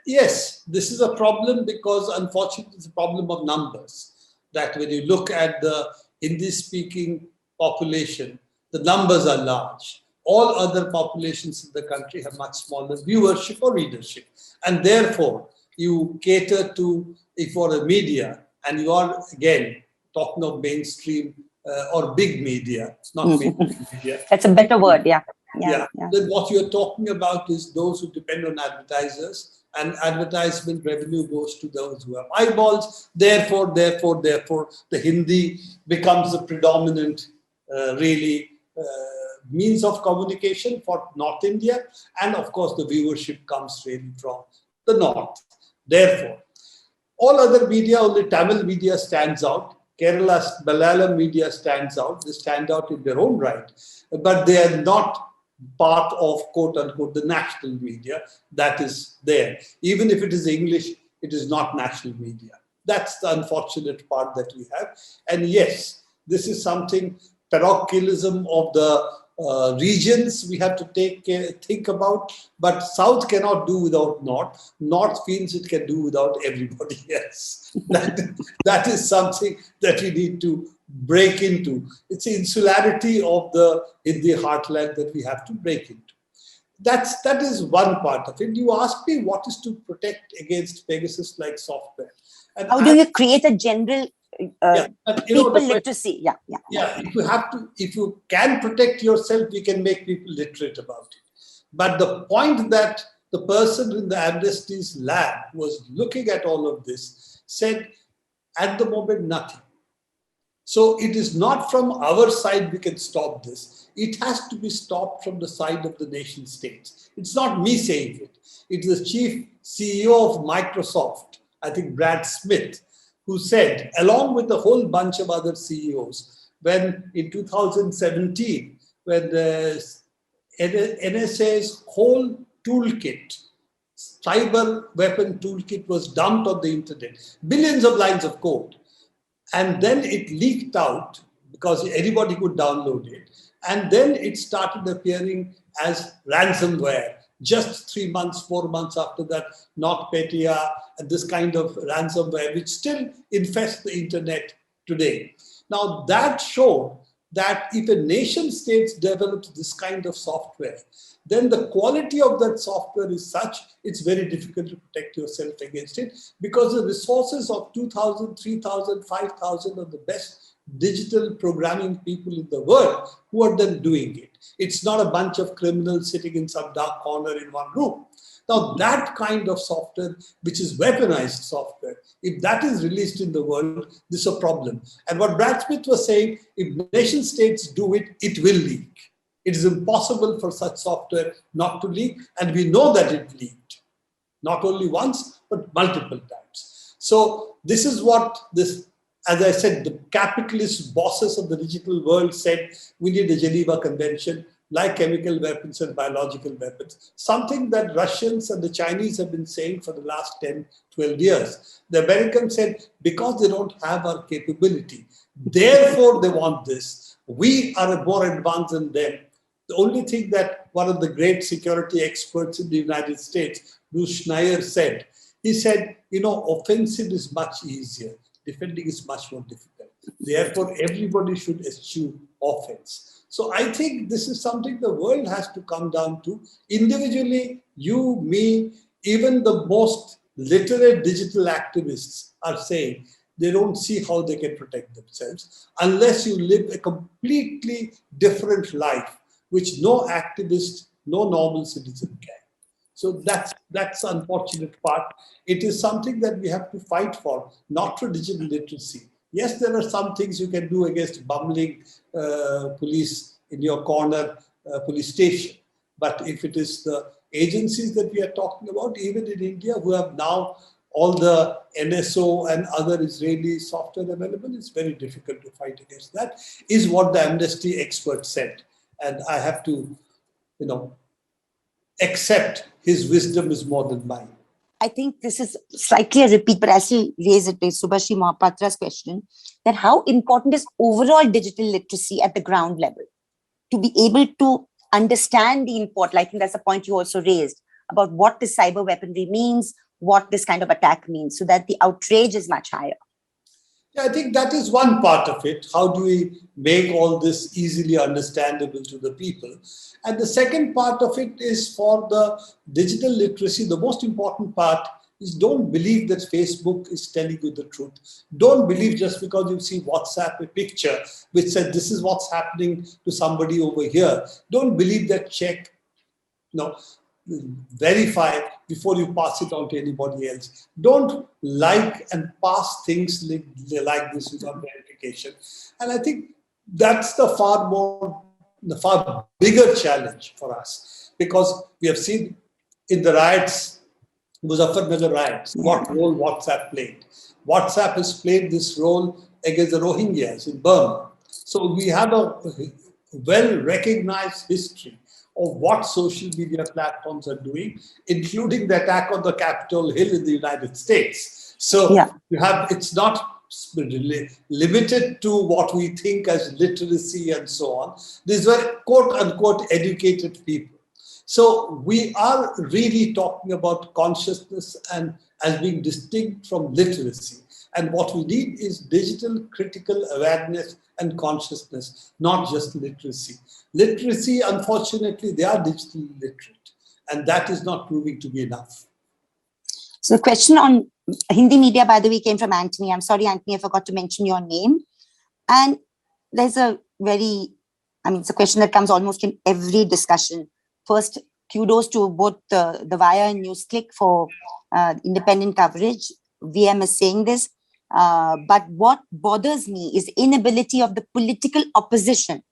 [SPEAKER 3] Yes, this is a problem because unfortunately it's a problem of numbers. That when you look at the Hindi-speaking population, the numbers are large. All other populations in the country have much smaller viewership or readership. And therefore, you cater to, if you're a media, and you are, again, talking of mainstream or big media, not mainstream media.
[SPEAKER 2] That's a better word, yeah.
[SPEAKER 3] Then what you're talking about is those who depend on advertisers, and advertisement revenue goes to those who have eyeballs. Therefore, the Hindi becomes the predominant, means of communication for North India. And of course, the viewership comes really from the North. Therefore, all other media, only Tamil media stands out. Kerala's Malayalam media stands out. They stand out in their own right. But they are not part of, quote unquote, the national media that is there. Even if it is English, it is not national media. That's the unfortunate part that we have. And yes, this is something, parochialism of the regions we have to think about, but South cannot do without North. North feels it can do without everybody else. That is something that we need to break into. It's the insularity of the Hindi heartland that we have to break into. That is one part of it. You asked me what is to protect against Pegasus like software. And
[SPEAKER 2] how do you create a general people
[SPEAKER 3] the
[SPEAKER 2] literacy?
[SPEAKER 3] Yeah, if you can protect yourself, we can make people literate about it. But the point that the person in the Amnesty's lab was looking at all of this said, at the moment, nothing. So it is not from our side we can stop this. It has to be stopped from the side of the nation states. It's not me saying it. It's the chief CEO of Microsoft, I think Brad Smith, who said, along with a whole bunch of other CEOs, when in 2017, when the NSA's whole toolkit, cyber weapon toolkit was dumped on the internet, billions of lines of code. And then it leaked out because anybody could download it. And then it started appearing as ransomware. Just 3 months, 4 months after that, NotPetya and this kind of ransomware, which still infests the internet today. Now that showed that if a nation state develops this kind of software, then the quality of that software is such, it's very difficult to protect yourself against it, because the resources of 2,000, 3,000, 5,000 of the best digital programming people in the world who are then doing it. It's not a bunch of criminals sitting in some dark corner in one room. Now that kind of software, which is weaponized software, if that is released in the world, this is a problem. And what Brad Smith was saying, if nation states do it, it will leak. It is impossible for such software not to leak, and we know that it leaked. Not only once, but multiple times. So this is what this, as I said, the capitalist bosses of the digital world said, we need a Geneva Convention, like chemical weapons and biological weapons, something that Russians and the Chinese have been saying for the last 10, 12 years. The Americans said, because they don't have our capability, therefore they want this. We are more advanced than them. The only thing that one of the great security experts in the United States, Bruce Schneier, said, he said, offensive is much easier. Defending is much more difficult. Therefore, everybody should eschew offense. So I think this is something the world has to come down to. Individually, you, me, even the most literate digital activists are saying they don't see how they can protect themselves unless you live a completely different life, which no activist, no normal citizen can. So that's the unfortunate part. It is something that we have to fight for, not for digital literacy. Yes, there are some things you can do against bumbling police in your corner police station. But if it is the agencies that we are talking about, even in India, who have now all the NSO and other Israeli software available, it's very difficult to fight against that, is what the Amnesty expert said. And I have to, accept his wisdom is more than mine.
[SPEAKER 2] I think this is slightly a repeat, but I still raise it based Subhashri Mohapatra's question, that how important is overall digital literacy at the ground level to be able to understand the import. I think that's a point you also raised about what this cyber weaponry means, what this kind of attack means, so that the outrage is much higher.
[SPEAKER 3] Yeah, I think that is one part of it. How do we make all this easily understandable to the people? And the second part of it is for the digital literacy. The most important part is don't believe that Facebook is telling you the truth. Don't believe just because you see WhatsApp a picture which said this is what's happening to somebody over here. Don't believe that. Check, verify before you pass it on to anybody else. Don't like and pass things like this without verification. And I think that's the far bigger challenge for us, because we have seen in the riots, Muzaffarnagar riots, what role WhatsApp played. WhatsApp has played this role against the Rohingyas in Burma. So we have a well-recognized history of what social media platforms are doing, including the attack on the Capitol Hill in the United States. So you have, it's not limited to what we think as literacy and so on. These were quote unquote educated people. So we are really talking about consciousness and as being distinct from literacy. And what we need is digital critical awareness and consciousness, not just literacy. Literacy, unfortunately, they are digitally literate, and that is not proving to be enough.
[SPEAKER 2] So the question on Hindi media, by the way, came from Anthony. I'm sorry, Anthony, I forgot to mention your name. And there's a it's a question that comes almost in every discussion. First, kudos to both the Wire and NewsClick for independent coverage. VM is saying this. But what bothers me is the inability of the political opposition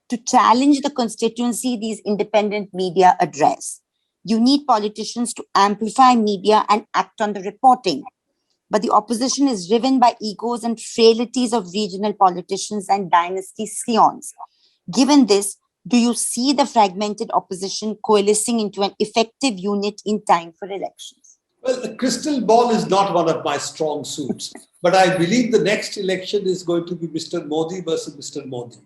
[SPEAKER 2] to challenge the constituency these independent media address. You need politicians to amplify media and act on the reporting. But the opposition is driven by egos and frailties of regional politicians and dynasty scions. Given this, do you see the fragmented opposition coalescing into an effective unit in time for elections?
[SPEAKER 3] Well, the crystal ball is not one of my strong suits, but I believe the next election is going to be Mr. Modi versus Mr. Modi.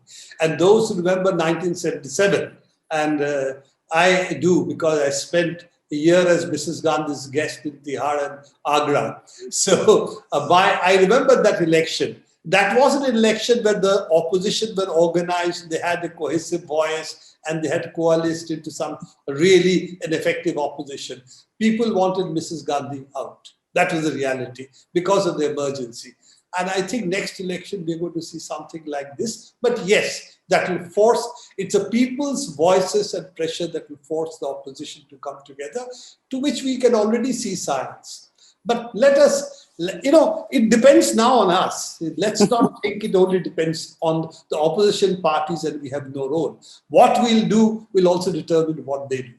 [SPEAKER 3] And those who remember 1977, and I do because I spent a year as Mrs. Gandhi's guest in Tihar and Agra. So I remember that election. That was an election where the opposition were organized, they had a cohesive voice, and they had coalesced into some really an effective opposition. People wanted Mrs. Gandhi out. That was the reality because of the emergency. And I think next election we're going to see something like this. But yes, that will force, it's a people's voices and pressure that will force the opposition to come together, to which we can already see signs. But let us, it depends now on us. Let's not think it only depends on the opposition parties and we have no role. What we'll do will also determine what they do.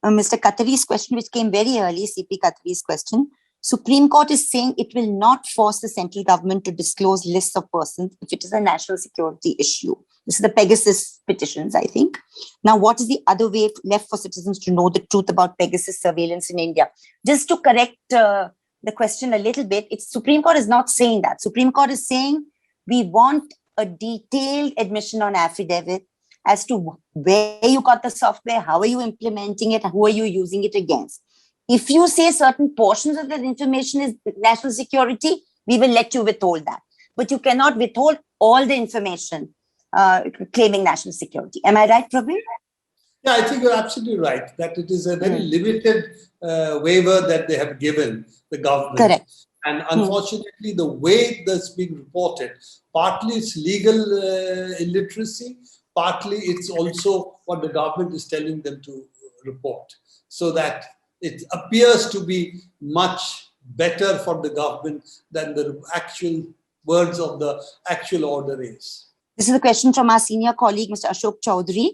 [SPEAKER 2] Mr. Khatari's question, which came very early, CP Khatari's question. Supreme Court is saying it will not force the central government to disclose lists of persons if it is a national security issue. This is the Pegasus petitions, I think. Now, what is the other way left for citizens to know the truth about Pegasus surveillance in India? Just to correct the question a little bit, Supreme Court is not saying that. Supreme Court is saying we want a detailed admission on affidavit as to where you got the software, how are you implementing it, who are you using it against. If you say certain portions of that information is national security, we will let you withhold that. But you cannot withhold all the information claiming national security. Am I right, Prabir?
[SPEAKER 3] Yeah, I think you're absolutely right, that it is a very limited waiver that they have given the government.
[SPEAKER 2] Correct.
[SPEAKER 3] And unfortunately, the way that's being reported, partly it's legal illiteracy, partly it's also what the government is telling them to report. So that it appears to be much better for the government than the actual words of the actual order is.
[SPEAKER 2] This is a question from our senior colleague, Mr. Ashok Chaudhary.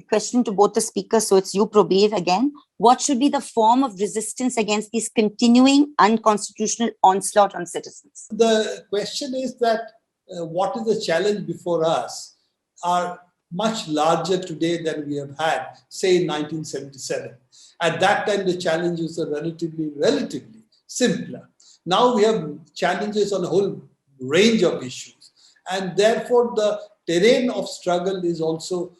[SPEAKER 2] A question to both the speakers, so it's you, Prabir, again. What should be the form of resistance against this continuing unconstitutional onslaught on citizens?
[SPEAKER 3] The question is that what is the challenge before us are much larger today than we have had, say, in 1977. At that time, the challenges are relatively simpler. Now we have challenges on a whole range of issues. And therefore, the terrain of struggle is also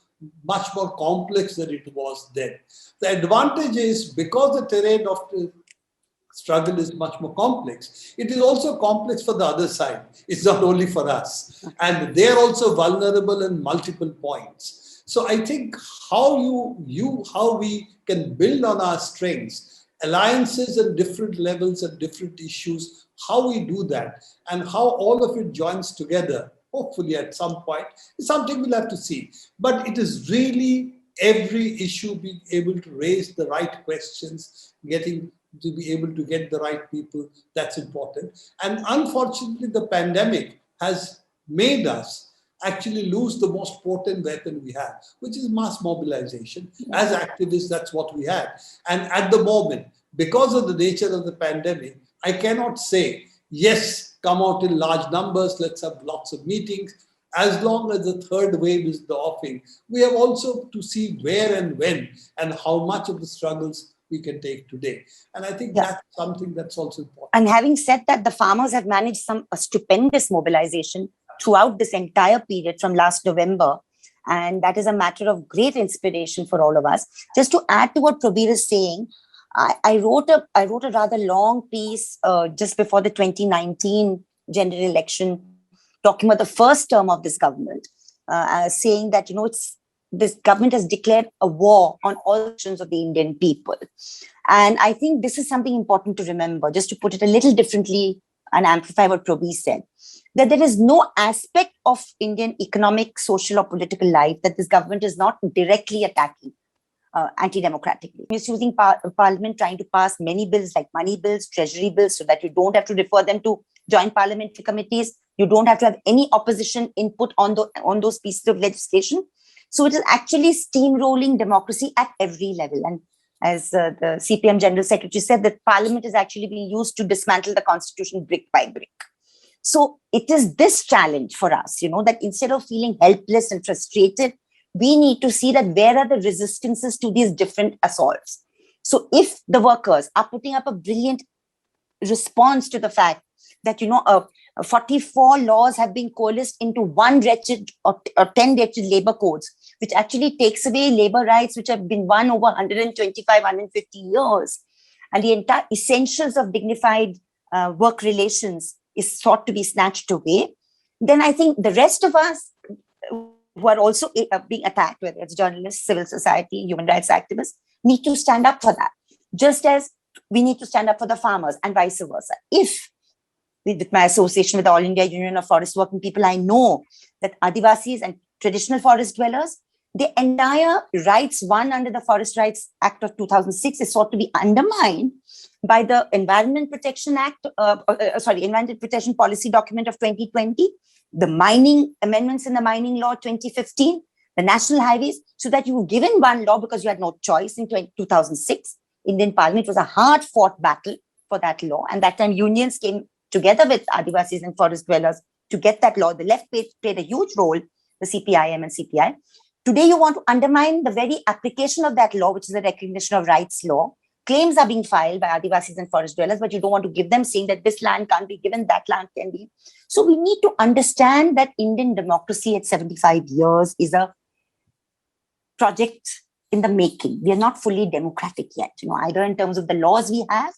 [SPEAKER 3] much more complex than it was then. The advantage is because the terrain of the struggle is much more complex, it is also complex for the other side. It's not only for us. And they are also vulnerable in multiple points. So I think how we can build on our strengths, alliances at different levels and different issues, how we do that and how all of it joins together, hopefully at some point, is something we'll have to see. But it is really every issue being able to raise the right questions, getting to be able to get the right people, that's important. And unfortunately, the pandemic has made us actually lose the most potent weapon we have, which is mass mobilization. As activists, that's what we have. And at the moment, because of the nature of the pandemic, I cannot say, yes, come out in large numbers, let's have lots of meetings. As long as the third wave is the offing, we have also to see where and when and how much of the struggles we can take today. And I think
[SPEAKER 2] Yeah.
[SPEAKER 3] that's something that's also important.
[SPEAKER 2] And having said that, the farmers have managed a stupendous mobilization throughout this entire period from last November. And that is a matter of great inspiration for all of us. Just to add to what Prabir is saying, I wrote a rather long piece just before the 2019 general election, talking about the first term of this government, saying that, this government has declared a war on all sections of the Indian people. And I think this is something important to remember, just to put it a little differently and amplify what Prabir said, that there is no aspect of Indian economic, social, or political life that this government is not directly attacking anti-democratically. Misusing Parliament, trying to pass many bills like money bills, treasury bills, so that you don't have to refer them to joint parliamentary committees. You don't have to have any opposition input on those pieces of legislation. So it is actually steamrolling democracy at every level. And as the CPM General Secretary said, that Parliament is actually being used to dismantle the Constitution brick by brick. So it is this challenge for us, that instead of feeling helpless and frustrated, we need to see that where are the resistances to these different assaults. So if the workers are putting up a brilliant response to the fact that, 44 laws have been coalesced into one wretched or 10 wretched labor codes, which actually takes away labor rights which have been won over 125, 150 years. And the entire essentials of dignified work relations is sought to be snatched away. Then I think the rest of us who are also being attacked, whether it's journalists, civil society, human rights activists, need to stand up for that. Just as we need to stand up for the farmers and vice versa. If, with my association with the All India Union of Forest Working People, I know that Adivasis and traditional forest dwellers, the entire rights won under the Forest Rights Act of 2006 is sought to be undermined by the Environment Protection Policy Document of 2020, the mining amendments in the mining law 2015, the national highways, so that you were given one law because you had no choice in 2006. Indian Parliament was a hard-fought battle for that law. And that time unions came together with Adivasis and forest dwellers to get that law. The left played a huge role, the CPIM and CPI. Today, you want to undermine the very application of that law, which is the recognition of rights law. Claims are being filed by Adivasis and forest dwellers, but you don't want to give them, saying that this land can't be given, that land can be. So we need to understand that Indian democracy at 75 years is a project in the making. We are not fully democratic yet, either in terms of the laws we have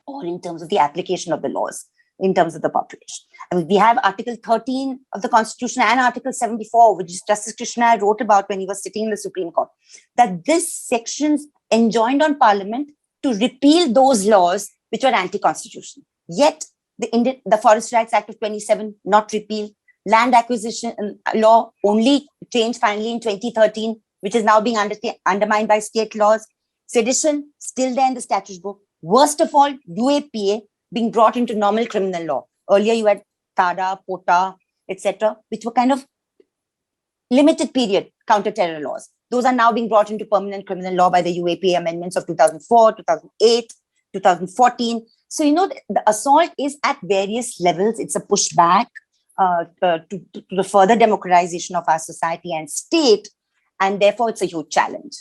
[SPEAKER 2] or in terms of the application of the laws in terms of the population. I mean, we have Article 13 of the Constitution and Article 74, which Justice Krishna wrote about when he was sitting in the Supreme Court, that this sections enjoined on Parliament to repeal those laws which were anti-constitutional. Yet, the Forest Rights Act of 27 not repealed, land acquisition law only changed finally in 2013, which is now being undermined by state laws. Sedition, still there in the statute book. Worst of all, UAPA being brought into normal criminal law. Earlier, you had TADA, POTA, etc., which were kind of limited period counter-terror laws. Those are now being brought into permanent criminal law by the UAPA amendments of 2004, 2008, 2014. So, the assault is at various levels. It's a pushback to the further democratization of our society and state, and therefore it's a huge challenge.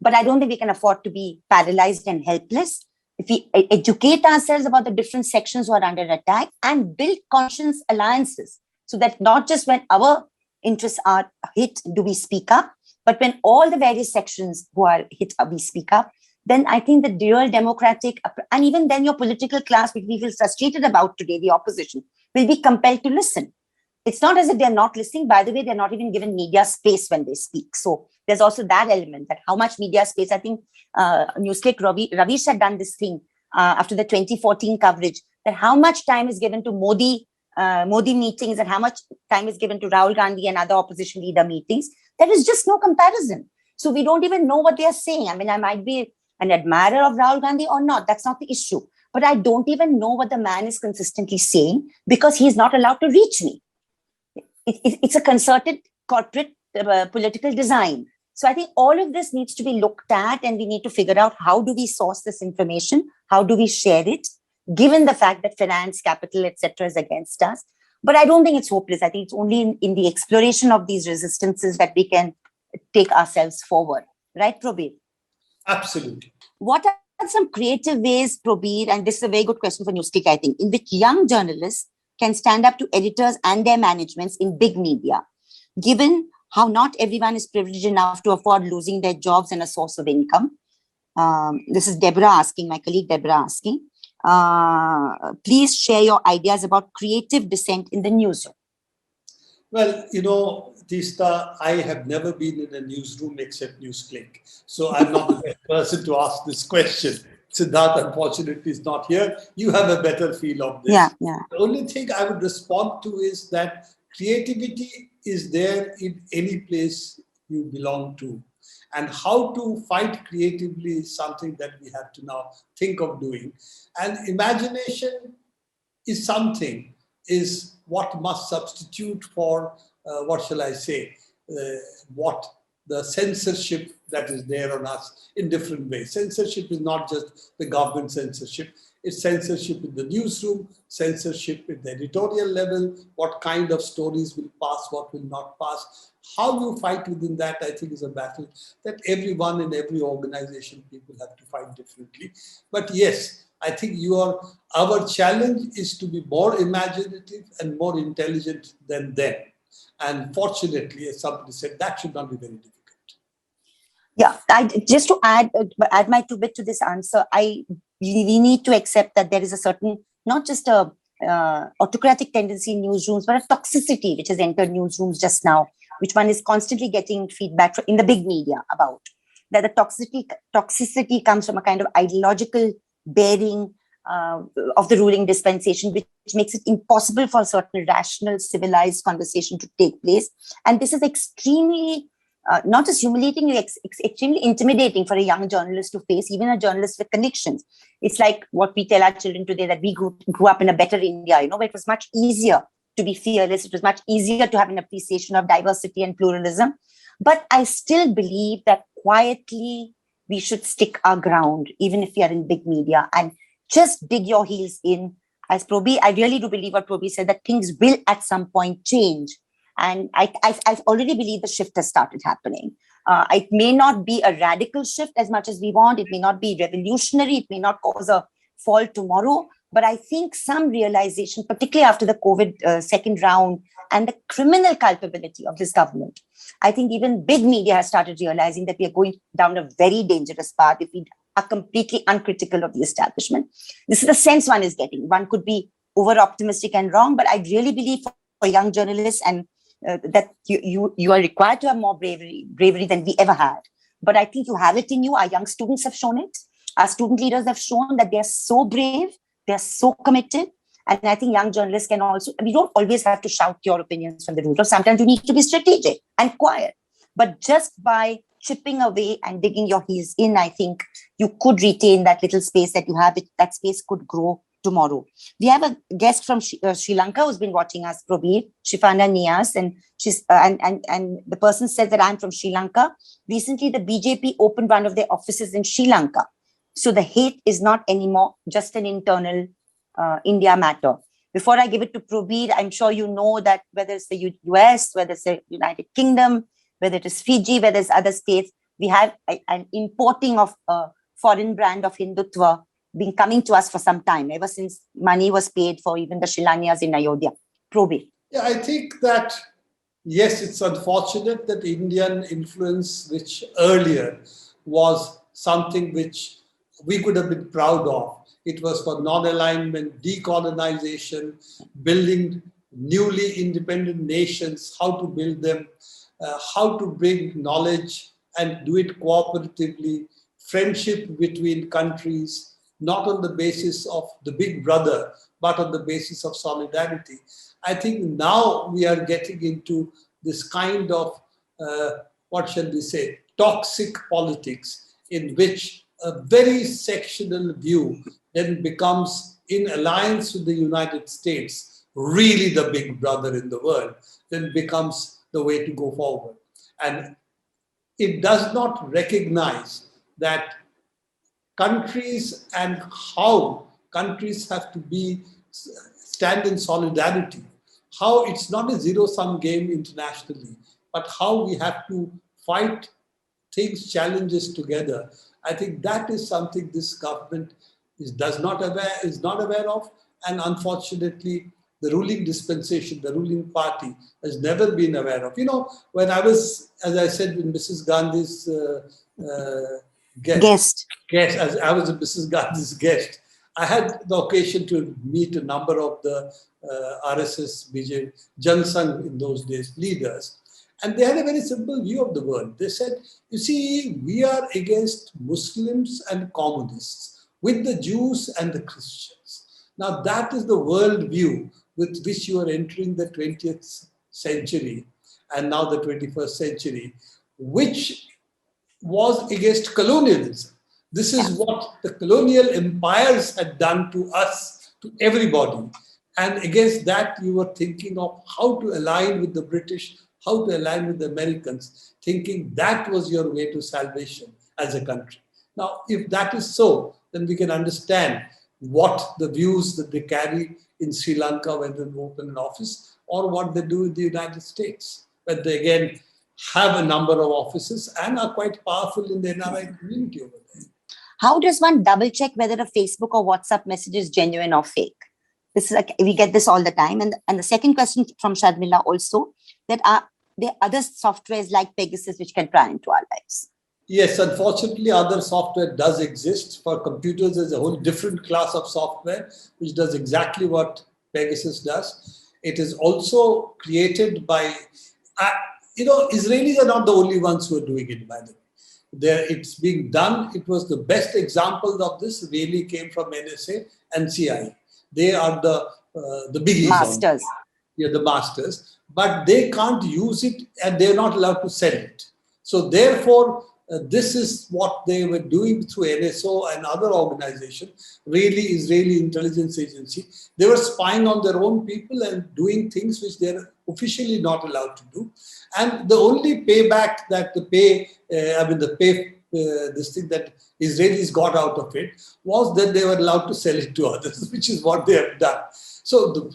[SPEAKER 2] But I don't think we can afford to be paralyzed and helpless. If we educate ourselves about the different sections who are under attack and build conscious alliances, so that not just when our interests are hit do we speak up, but when all the various sections who are hit we speak up, then I think the real democratic, and even then your political class, which we feel frustrated about today, the opposition, will be compelled to listen. It's not as if they're not listening. By the way, they're not even given media space when they speak. So there's also that element, that how much media space. I think NewsClick, Ravish had done this thing after the 2014 coverage, that how much time is given to Modi meetings and how much time is given to Rahul Gandhi and other opposition leader meetings. There is just no comparison. So we don't even know what they are saying. I mean, I might be an admirer of Rahul Gandhi or not. That's not the issue. But I don't even know what the man is consistently saying because he's not allowed to reach me. It's a concerted corporate political design. So I think all of this needs to be looked at, and we need to figure out how do we source this information? How do we share it, given the fact that finance, capital, etc. is against us? But I don't think it's hopeless. I think it's only in the exploration of these resistances that we can take ourselves forward. Right, Prabir?
[SPEAKER 3] Absolutely.
[SPEAKER 2] What are some creative ways, Prabir, and this is a very good question for NewsClick, I think, in which young journalists can stand up to editors and their managements in big media, given how not everyone is privileged enough to afford losing their jobs and a source of income? This is Deborah asking, my colleague Deborah asking. Please share your ideas about creative dissent in the newsroom.
[SPEAKER 3] Well, Teesta, I have never been in a newsroom except NewsClick. So I'm not the best person to ask this question. Siddharth, unfortunately, is not here. You have a better feel of this.
[SPEAKER 2] Yeah.
[SPEAKER 3] The only thing I would respond to is that creativity is there in any place you belong to. And how to fight creatively is something that we have to now think of doing. And imagination is something, is what must substitute for, what shall I say, what the censorship that is there on us in different ways. Censorship is not just the government censorship, it's censorship in the newsroom, censorship at the editorial level, what kind of stories will pass, what will not pass. How you fight within that, I think, is a battle that everyone in every organization, people have to fight differently. But yes, I think our challenge is to be more imaginative and more intelligent than them. And fortunately, as somebody said, that should not be very difficult.
[SPEAKER 2] Yeah, just to add my 2 bit to this answer, we need to accept that there is a certain, not just a autocratic tendency in newsrooms, but a toxicity which has entered newsrooms just now, which one is constantly getting feedback in the big media about. That the toxicity comes from a kind of ideological bearing of the ruling dispensation, which makes it impossible for a certain rational, civilized conversation to take place. And this is extremely, not just humiliating, extremely intimidating for a young journalist to face, even a journalist with convictions. It's like what we tell our children today, that we grew up in a better India, where it was much easier to be fearless. It was much easier to have an appreciation of diversity and pluralism. But I still believe that quietly we should stick our ground, even if we are in big media, and just dig your heels in. As Prabir, I really do believe what Prabir said, that things will at some point change. And I already believe the shift has started happening. It may not be a radical shift as much as we want. It may not be revolutionary. It may not cause a fall tomorrow. But I think some realization, particularly after the COVID second round and the criminal culpability of this government, I think even big media has started realizing that we are going down a very dangerous path if we are completely uncritical of the establishment. This is the sense one is getting. One could be over-optimistic and wrong, but I really believe for young journalists and that you are required to have more bravery than we ever had. But I think you have it in you. Our young students have shown it. Our student leaders have shown that they're so brave, they're so committed. And I think young journalists can also, we don't always have to shout your opinions from the roof. Sometimes you need to be strategic and quiet. But just by chipping away and digging your heels in, I think you could retain that little space that you have. That space could grow tomorrow. We have a guest from Sri Lanka who's been watching us, Prabir, Shifana Nias, and she's and the person said that I'm from Sri Lanka. Recently, the BJP opened one of their offices in Sri Lanka. So the hate is not anymore just an internal India matter. Before I give it to Prabir, I'm sure you know that whether it's the US, whether it's the United Kingdom, whether it is Fiji, whether it's other states, we have an importing of a foreign brand of Hindutva been coming to us for some time, ever since money was paid for even the Shilanyas in Ayodhya. Prabir.
[SPEAKER 3] Yeah, I think that, yes, it's unfortunate that Indian influence, which earlier was something which we could have been proud of. It was for non-alignment, decolonization, building newly independent nations, how to build them, how to bring knowledge and do it cooperatively, friendship between countries, not on the basis of the big brother, but on the basis of solidarity. I think now we are getting into this kind of, what shall we say, toxic politics, in which a very sectional view then becomes, in alliance with the United States, really the big brother in the world, then becomes the way to go forward. And it does not recognize that countries and how countries have to stand in solidarity, how it's not a zero-sum game internationally, but how we have to fight things, challenges together. I think that is something this government is not aware of, and unfortunately, the ruling dispensation, the ruling party, has never been aware of. When I was, as I said, in Mrs. Gandhi's guest, as I was Mrs. Gandhi's guest, I had the occasion to meet a number of the RSS, BJP, Jansangh in those days leaders. And they had a very simple view of the world. They said, you see, we are against Muslims and communists, with the Jews and the Christians. Now that is the world view with which you are entering the 20th century and now the 21st century, which was against colonialism. This is what the colonial empires had done to us, to everybody. And against that, you were thinking of how to align with the British, how to align with the Americans, thinking that was your way to salvation as a country. Now, if that is so, then we can understand what the views that they carry in Sri Lanka when they open an office, or what they do in the United States, when they again have a number of offices and are quite powerful in the NRI community over there.
[SPEAKER 2] How does one double check whether a Facebook or WhatsApp message is genuine or fake? This is we get this all the time. And the second question from Sharmila also, that are there other softwares like Pegasus which can pry into our lives?
[SPEAKER 3] Yes, unfortunately, other software does exist. For computers, there's a whole different class of software which does exactly what Pegasus does. It is also created by, Israelis are not the only ones who are doing it, by the way. It's being done. It was the best example of this really came from NSA and CIA. They are the biggies.
[SPEAKER 2] Masters.
[SPEAKER 3] The masters. But they can't use it and they're not allowed to sell it. So therefore, this is what they were doing through NSO and other organizations, really Israeli intelligence agency. They were spying on their own people and doing things which they're officially not allowed to do. And the only payback that this thing that Israelis got out of it was that they were allowed to sell it to others, which is what they have done. So,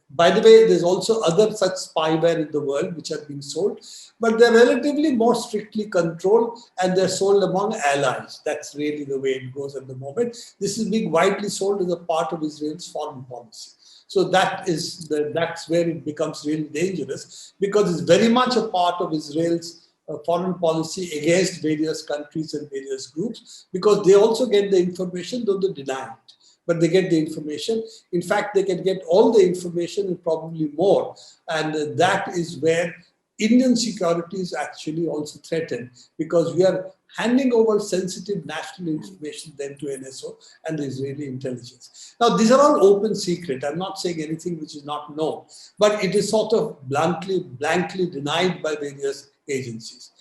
[SPEAKER 3] by the way, there's also other such spyware in the world which are being sold, but they're relatively more strictly controlled and they're sold among allies. That's really the way it goes at the moment. This is being widely sold as a part of Israel's foreign policy. So that's where it becomes really dangerous, because it's very much a part of Israel's foreign policy against various countries and various groups, because they also get the information, though they deny it. But they get the information. In fact, they can get all the information and probably more. And that is where Indian security is actually also threatened, because we are handing over sensitive national information then to NSO and the Israeli intelligence. Now, these are all open secret. I'm not saying anything which is not known, but it is sort of blankly denied by various agencies.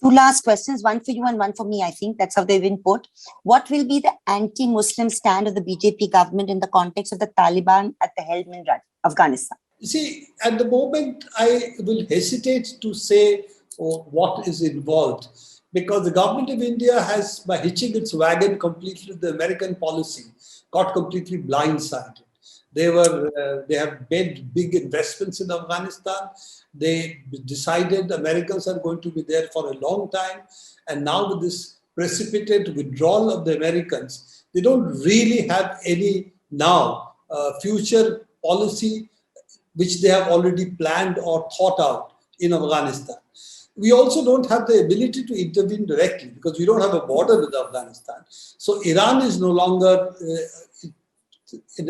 [SPEAKER 2] Two last questions, one for you and one for me, I think. That's how they've been put. What will be the anti-Muslim stand of the BJP government in the context of the Taliban at the helm in Afghanistan?
[SPEAKER 3] You see, at the moment, I will hesitate to say what is involved, because the government of India has, by hitching its wagon completely to the American policy, got completely blindsided. They have made big investments in Afghanistan. They decided Americans are going to be there for a long time. And now with this precipitate withdrawal of the Americans, they don't really have any now future policy which they have already planned or thought out in Afghanistan. We also don't have the ability to intervene directly because we don't have a border with Afghanistan. So Iran is no longer in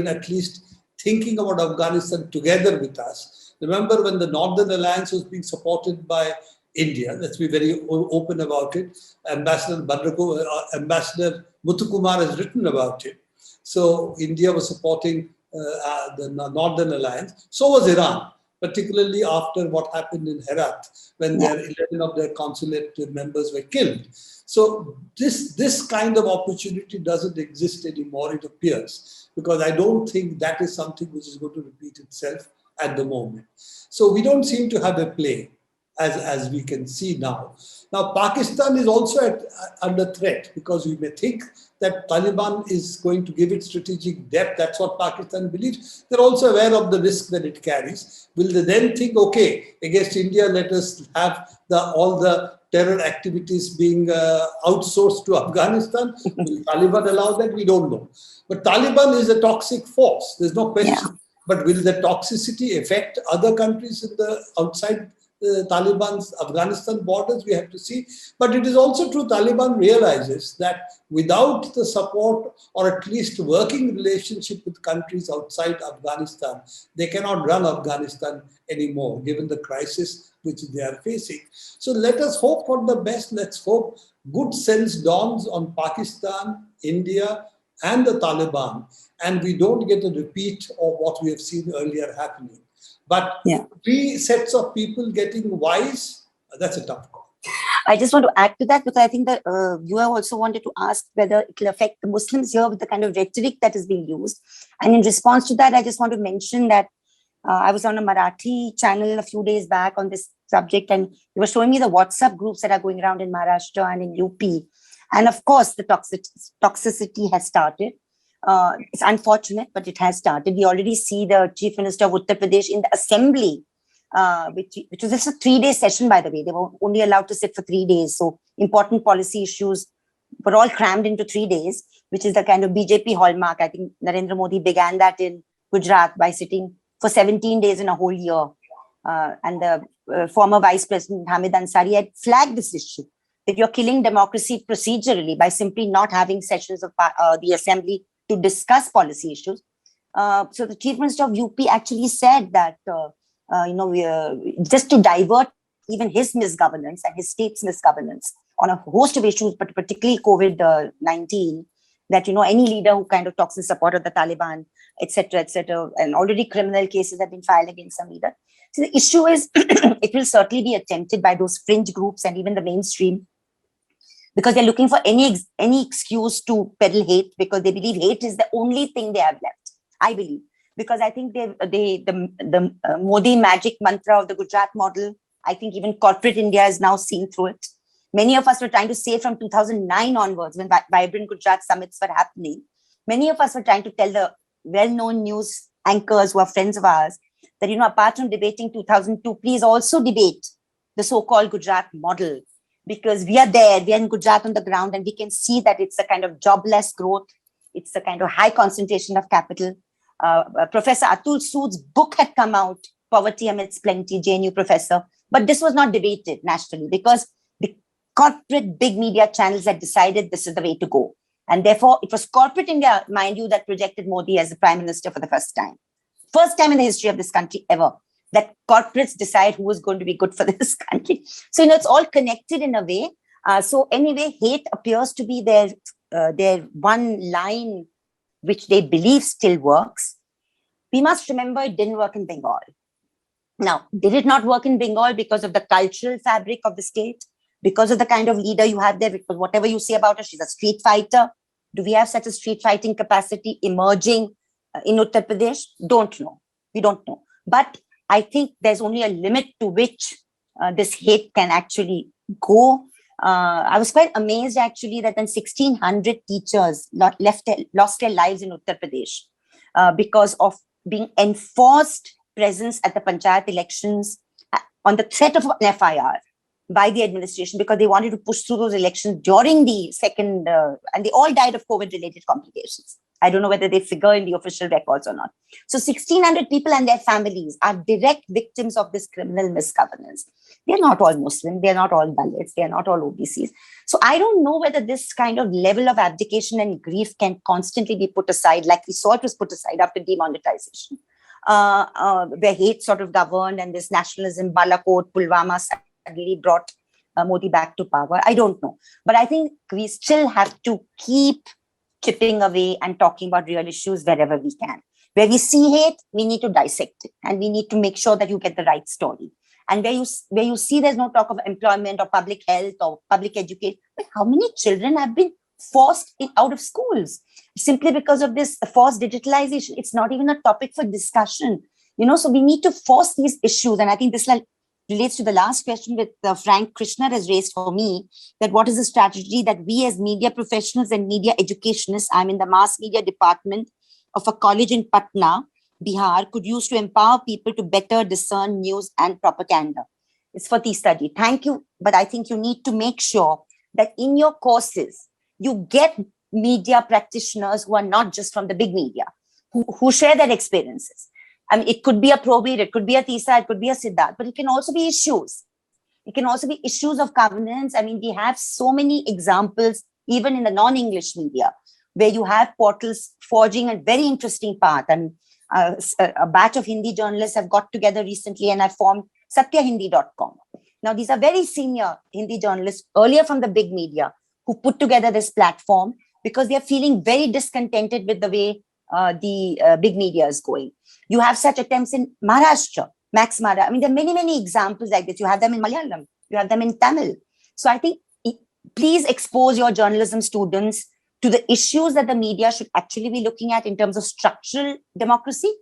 [SPEAKER 3] at least thinking about Afghanistan together with us. Remember when the Northern Alliance was being supported by India, let's be very open about it. Ambassador Muthukumar has written about it. So India was supporting the Northern Alliance. So was Iran, particularly after what happened in Herat, when 11 of their consulate members were killed. So this kind of opportunity doesn't exist anymore, it appears, because I don't think that is something which is going to repeat itself at the moment. So we don't seem to have a play, as we can see now. Now, Pakistan is also under threat, because we may think that Taliban is going to give it strategic depth. That's what Pakistan believes. They're also aware of the risk that it carries. Will they then think, okay, against India, let us have all the terror activities being outsourced to Afghanistan. Will Taliban allow that? We don't know. But Taliban is a toxic force. There's no question.
[SPEAKER 2] Yeah.
[SPEAKER 3] But will the toxicity affect other countries in the outside the Taliban's Afghanistan borders? We have to see. But it is also true Taliban realizes that without the support or at least working relationship with countries outside Afghanistan, they cannot run Afghanistan anymore, given the crisis which they are facing. So let us hope for the best. Let's hope good sense dawns on Pakistan, India, and the Taliban, and we don't get a repeat of what we have seen earlier happening. But three sets of people getting wise, that's a tough call.
[SPEAKER 2] I just want to add to that, because I think that you have also wanted to ask whether it will affect the Muslims here with the kind of rhetoric that is being used. And in response to that, I just want to mention that I was on a Marathi channel a few days back on this subject, and they were showing me the WhatsApp groups that are going around in Maharashtra and in UP. And of course, the toxicity has started. It's unfortunate, but it has started. We already see the Chief Minister of Uttar Pradesh in the assembly, which was just a 3-day session, by the way. They were only allowed to sit for 3 days. So important policy issues were all crammed into 3 days, which is the kind of BJP hallmark. I think Narendra Modi began that in Gujarat by sitting for 17 days in a whole year. And the former Vice President Hamid Ansari had flagged this issue, that you're killing democracy procedurally by simply not having sessions of the assembly to discuss policy issues. So the Chief Minister of UP actually said that, just to divert even his misgovernance and his state's misgovernance on a host of issues, but particularly COVID-19, that, any leader who kind of talks in support of the Taliban, etc., and already criminal cases have been filed against some leader. So the issue is, it will certainly be attempted by those fringe groups and even the mainstream, because they're looking for any excuse to peddle hate, because they believe hate is the only thing they have left. I believe, because I think the Modi magic mantra of the Gujarat model, I think even corporate India is now seeing through it. Many of us were trying to say from 2009 onwards, when vibrant Gujarat summits were happening, many of us were trying to tell the well-known news anchors who are friends of ours that, apart from debating 2002, please also debate the so-called Gujarat model. Because we are there, we are in Gujarat on the ground, and we can see that it's a kind of jobless growth. It's a kind of high concentration of capital. Professor Atul Sood's book had come out, Poverty Amidst Plenty, JNU professor. But this was not debated nationally because the corporate big media channels had decided this is the way to go. And therefore, it was corporate India, mind you, that projected Modi as the prime minister for the first time. First time in the history of this country ever, that corporates decide who is going to be good for this country. So, it's all connected in a way. So anyway, hate appears to be their one line which they believe still works. We must remember it didn't work in Bengal. Now, did it not work in Bengal because of the cultural fabric of the state? Because of the kind of leader you have there? Because whatever you say about her, she's a street fighter. Do we have such a street fighting capacity emerging in Uttar Pradesh? Don't know. We don't know. But I think there's only a limit to which this hate can actually go. I was quite amazed actually that when 1,600 teachers lost their lives in Uttar Pradesh because of being enforced presence at the panchayat elections on the threat of an FIR by the administration, because they wanted to push through those elections during the second, and they all died of COVID-related complications. I don't know whether they figure in the official records or not. So 1,600 people and their families are direct victims of this criminal misgovernance. They're not all Muslim. They're not all Dalits. They're not all OBCs. So I don't know whether this kind of level of abdication and grief can constantly be put aside, like we saw it was put aside after demonetization, where hate sort of governed and this nationalism, Balakot, Pulwama suddenly brought Modi back to power. I don't know. But I think we still have to keep chipping away and talking about real issues wherever we can. Where we see hate, we need to dissect it, and we need to make sure that you get the right story. And where you see there's no talk of employment or public health or public education, but how many children have been forced out of schools simply because of this forced digitalization? It's not even a topic for discussion. So we need to force these issues. And I think this relates to the last question with Frank Krishna has raised for me, that what is the strategy that we as media professionals and media educationists, I'm in the mass media department of a college in Patna, Bihar, could use to empower people to better discern news and propaganda. It's for Teesta ji. Thank you but I think you need to make sure that in your courses, you get media practitioners who are not just from the big media, who share their experiences. I mean, it could be a Prabir, it could be a Teesta, it could be a Siddharth, but it can also be issues. It can also be issues of governance. I mean, we have so many examples, even in the non-English media, where you have portals forging a very interesting path. And a batch of Hindi journalists have got together recently and have formed satyahindi.com. Now, these are very senior Hindi journalists, earlier from the big media, who put together this platform because they are feeling very discontented with the way the big media is going. You have such attempts in Maharashtra, Max Mara. I mean, there are many, many examples like this. You have them in Malayalam, you have them in Tamil. So I think please expose your journalism students to the issues that the media should actually be looking at in terms of structural democracy,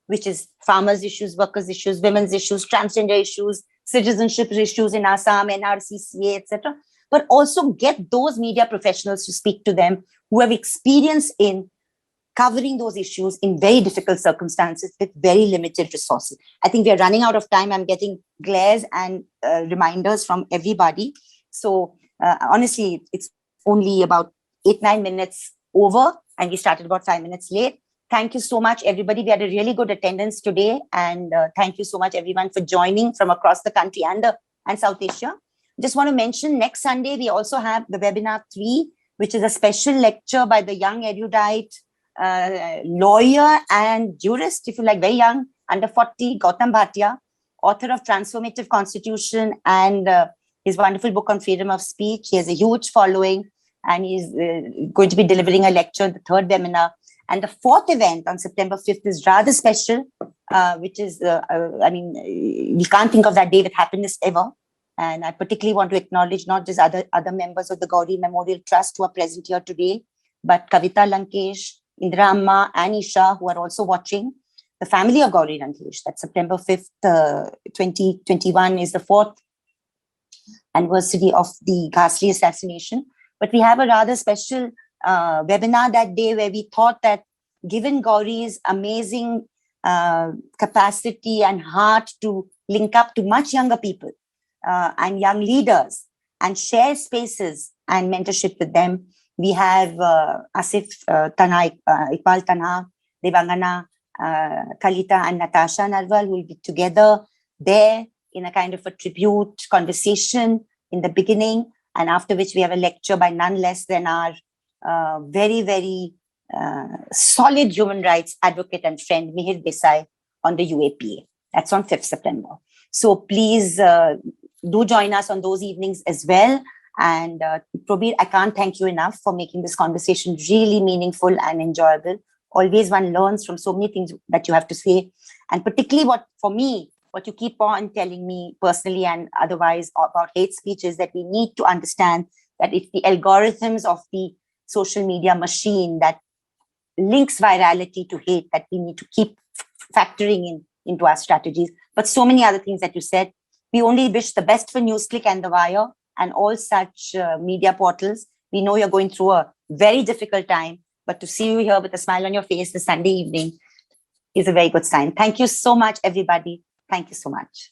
[SPEAKER 2] which is farmers' issues, workers' issues, women's issues, transgender issues, citizenship issues in Assam, NRC, CA, etc. But also get those media professionals to speak to them who have experience in covering those issues in very difficult circumstances with very limited resources. I think we are running out of time. I'm getting glares and reminders from everybody. So honestly, it's only about 8-9 minutes over, and we started about 5 minutes late. Thank you so much, everybody. We had a really good attendance today, and thank you so much, everyone, for joining from across the country and South Asia. Just want to mention, next Sunday, we also have the webinar 3, which is a special lecture by the young erudite lawyer and jurist, if you like, very young, under 40, Gautam Bhatia, author of Transformative Constitution and his wonderful book on freedom of speech. He has a huge following, and he's going to be delivering a lecture, the 3rd webinar. And the 4th event on September 5th is rather special, which is, I mean, we can't think of that day with happiness ever. And I particularly want to acknowledge not just other members of the Gauri Memorial Trust who are present here today, but Kavita Lankesh, Indra Amma, and Isha, who are also watching. The family of Gauri Lankesh, that's September 5th, 2021 is the 4th anniversary of the ghastly assassination. But we have a rather special webinar that day where we thought that given Gauri's amazing capacity and heart to link up to much younger people and young leaders and share spaces and mentorship with them, we have Asif Tanha, Iqbal Tanha, Devangana, Kalita and Natasha Narwal who will be together there in a kind of a tribute conversation in the beginning, and after which we have a lecture by none less than our very, very solid human rights advocate and friend, Mihir Desai, on the UAPA. That's on 5th September. So please do join us on those evenings as well. And Prabir, I can't thank you enough for making this conversation really meaningful and enjoyable. Always one learns from so many things that you have to say. And particularly what you keep on telling me personally and otherwise about hate speech is that we need to understand that it's the algorithms of the social media machine that links virality to hate that we need to keep factoring into our strategies. But so many other things that you said. We only wish the best for NewsClick and The Wire and all such media portals. We know you're going through a very difficult time, but to see you here with a smile on your face this Sunday evening is a very good sign. Thank you so much, everybody. Thank you so much.